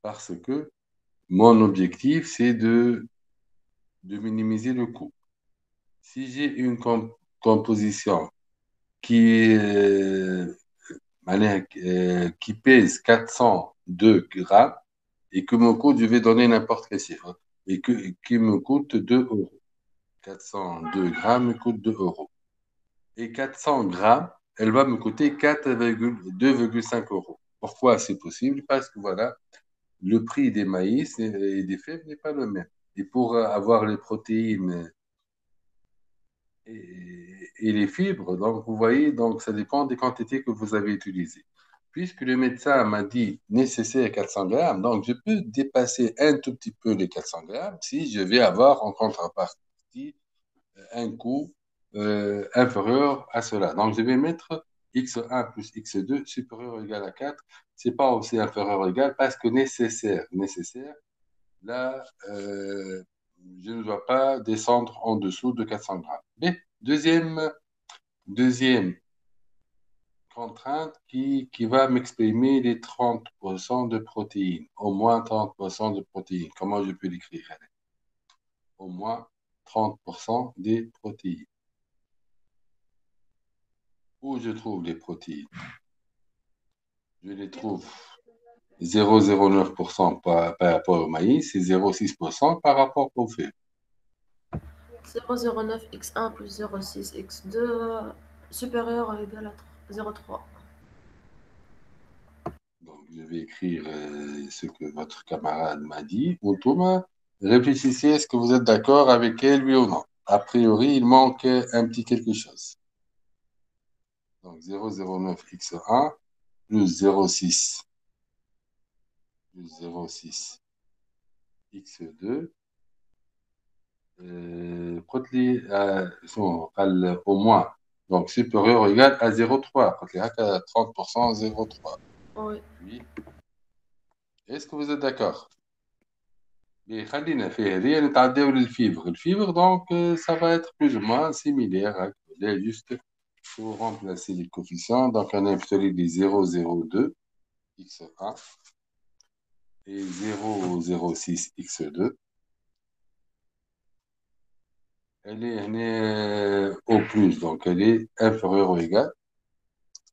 Parce que mon objectif, c'est de minimiser le coût. Si j'ai une composition qui, qui pèse 402 grammes et que me coûte, je vais donner n'importe quel chiffre, et qui me coûte 2 euros. 402 grammes me coûte 2 euros. Et 400 grammes, elle va me coûter 2,5 euros. Pourquoi c'est possible? Parce que voilà, le prix des maïs et des fèves n'est pas le même. Et pour avoir les protéines et les fibres, donc vous voyez, donc ça dépend des quantités que vous avez utilisées. puisque le médecin m'a dit nécessaire 400 grammes, donc je peux dépasser un tout petit peu les 400 grammes si je vais avoir en contrepartie un coût inférieur à cela. Donc, je vais mettre x1 plus x2 supérieur ou égal à 4. Ce n'est pas aussi inférieur ou égal parce que nécessaire, là, je ne dois pas descendre en dessous de 400 grammes. B, deuxième contrainte qui va m'exprimer les 30% de protéines, au moins 30% de protéines. Comment je peux l'écrire? Au moins 30% des protéines. Où je trouve les protéines? Je les trouve 0,09% par rapport au maïs et 0,6% par rapport au feu. 0,09 x1 plus 0,6 x2 supérieur ou égal à 0,3. Donc, je vais écrire ce que votre camarade m'a dit. Automa, réfléchissez, est-ce que vous êtes d'accord avec elle, oui ou non? A priori, il manque un petit quelque chose. Donc, 0,09 x1 plus 0,6 x2 au moins donc supérieur ou égal à 0,3 à 30% 0,3 Oui. oui. Est-ce que vous êtes d'accord? Et خلينا في هذه نتعداو للفيبر donc ça va être plus ou moins similaire là juste pour remplacer les coefficients donc on a obtenu des 0,02 x1 et 0,06 x2. Elle est au plus, donc elle est inférieure ou égale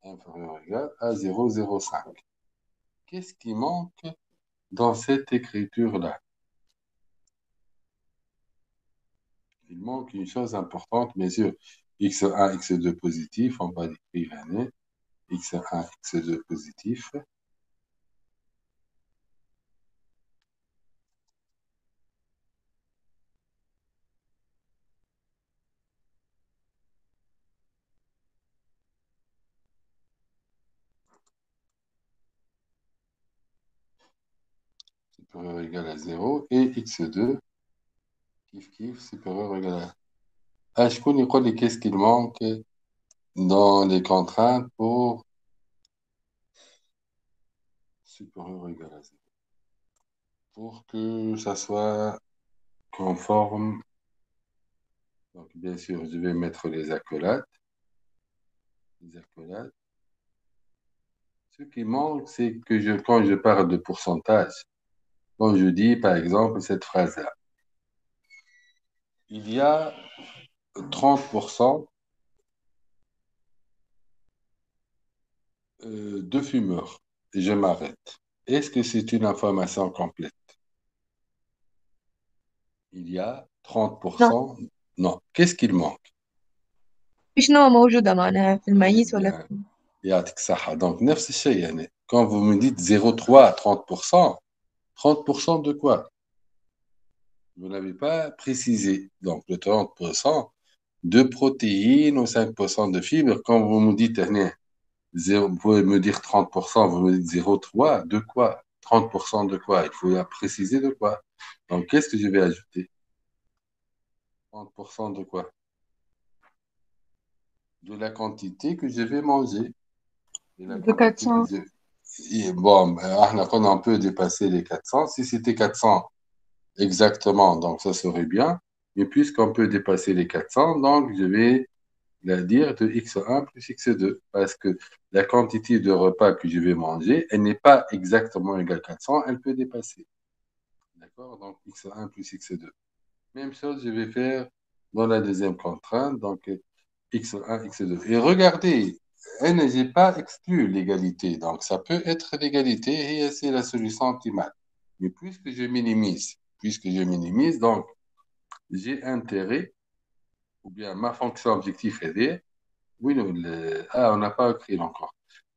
à 0,05. Qu'est-ce qui manque dans cette écriture-là? Il manque une chose importante, bien sûr. x1, x2 positif, on va l'écrire x1, x2 positif. Supérieur ou égal à 0 et x2 supérieur ou égal à... Ah, je connais quoi, qu'est-ce qu'il manque dans les contraintes pour supérieur ou égal à 0 pour que ça soit conforme. Donc, bien sûr, je vais mettre les accolades. Ce qui manque, c'est que quand je parle de pourcentage, quand je dis, par exemple, cette phrase-là, il y a 30% de fumeurs et je m'arrête. Est-ce que c'est une information complète? Il y a نو 30%. Non. Qu'est-ce qu'il manque? مفيش نوع موجودة معناها في Eh الميت ولا bien, يعطيك الصحة. Donc, نفس الشيء يعني. Quand vous me dites 0,3 30%, 30% de quoi? Vous n'avez pas précisé. Donc, le 30% de protéines ou 5% de fibres. Quand vous me dites, vous pouvez me dire 30%, vous me dites 0,3, de quoi? 30% de quoi? Il faut préciser de quoi. Donc, qu'est-ce que je vais ajouter? 30% de quoi? De la quantité que je vais manger. De la de quantité que 400 Bon, on a un peu dépassé les 400. Si c'était 400 exactement, donc ça serait bien. Mais puisqu'on peut dépasser les 400, donc je vais la dire de x1 plus x2, parce que la quantité de repas que je vais manger, elle n'est pas exactement égale à 400, elle peut dépasser. D'accord? Donc x1 plus x2. Même chose, je vais faire dans la deuxième contrainte, donc x1, x2. Et regardez, je n'ai pas exclu l'égalité, donc ça peut être l'égalité et c'est la solution optimale. Mais puisque je minimise, donc j'ai intérêt, ou bien ma fonction objectif est oui, on n'a pas écrit encore.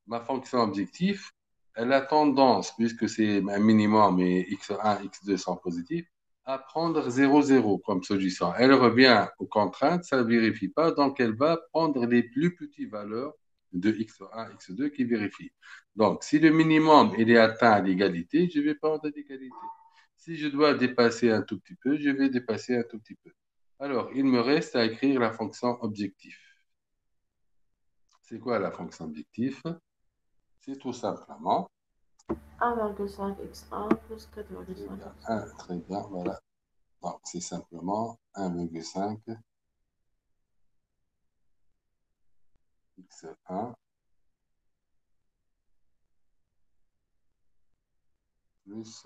Ma fonction objectif, elle a tendance, puisque c'est un minimum et x1, x2 sont positifs, à prendre 0, 0 comme solution. Elle revient aux contraintes, ça ne vérifie pas, donc elle va prendre les plus petites valeurs de x1, x2 qui vérifie. Donc, si le minimum il est atteint à l'égalité, je vais prendre l'égalité. Si je dois dépasser un tout petit peu, je vais dépasser un tout petit peu. Alors, il me reste à écrire la fonction objectif. C'est quoi la fonction objectif? C'est tout simplement 1,5 x1 plus 4,5 x2. très bien, voilà. Donc, c'est simplement 1,5 x1 plus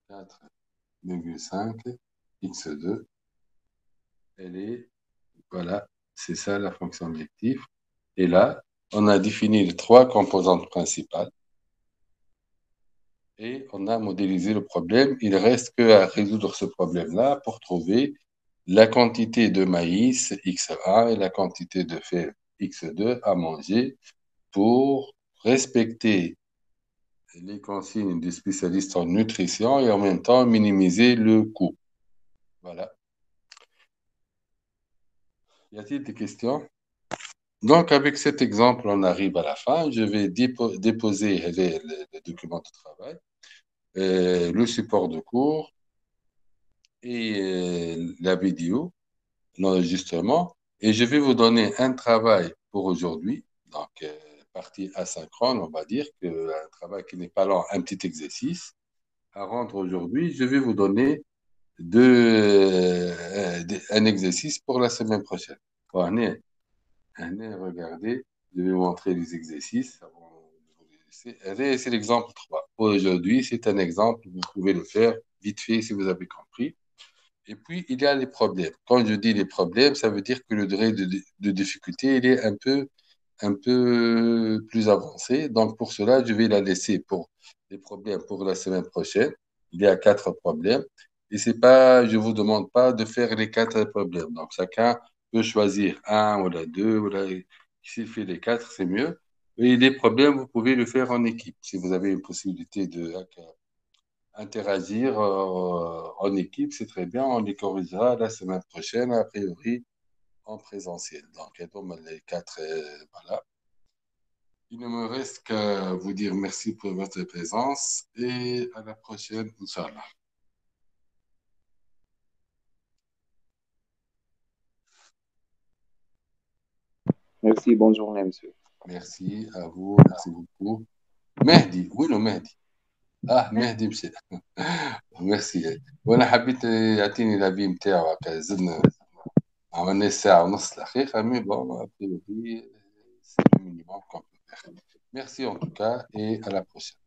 4,5 x2. Elle est, voilà, c'est ça la fonction objectif. Et là, on a défini les trois composantes principales et on a modélisé le problème. Il reste qu'à résoudre ce problème-là pour trouver la quantité de maïs x1 et la quantité de fèves x2 à manger pour respecter les consignes des spécialistes en nutrition et en même temps minimiser le coût. Voilà. Y a-t-il des questions? Donc, avec cet exemple, on arrive à la fin. Je vais déposer les documents de travail, le support de cours et la vidéo, l'enregistrement. Et je vais vous donner un travail pour aujourd'hui. Donc, partie asynchrone, on va dire un travail qui n'est pas lent, un petit exercice à rendre aujourd'hui. Je vais vous donner un exercice pour la semaine prochaine. Bon, regardez, je vais vous montrer les exercices avant de vous les laisser. C'est l'exemple 3. Aujourd'hui, c'est un exemple, vous pouvez le faire vite fait si vous avez compris. Et puis, il y a les problèmes. Quand je dis les problèmes, ça veut dire que le degré de difficulté, il est un peu plus avancé. Donc, pour cela, je vais la laisser pour les problèmes pour la semaine prochaine. Il y a 4 problèmes. Et c'est pas, je vous demande pas de faire les 4 problèmes. Donc, chacun peut choisir un ou la deux. S'il fait les 4, c'est mieux. Et les problèmes, vous pouvez le faire en équipe. Si vous avez une possibilité de interagir en équipe, c'est très bien. On les corrigera la semaine prochaine, a priori, en présentiel. Donc, les 4, voilà. Il ne me reste qu'à vous dire merci pour votre présence et à la prochaine, Inch'Allah. Merci, bonne journée, monsieur. Merci à vous, merci beaucoup. Mehdi, oui, le Mehdi. مهدي مشي. ميرسي. وانا حبيت يعطيني لافي نتاعو هكا زدنا عملنا ساعة ونص الحقيقة مي بون ابريوري سي le minimum qu'on peut faire. Merci en tout cas et à la prochaine.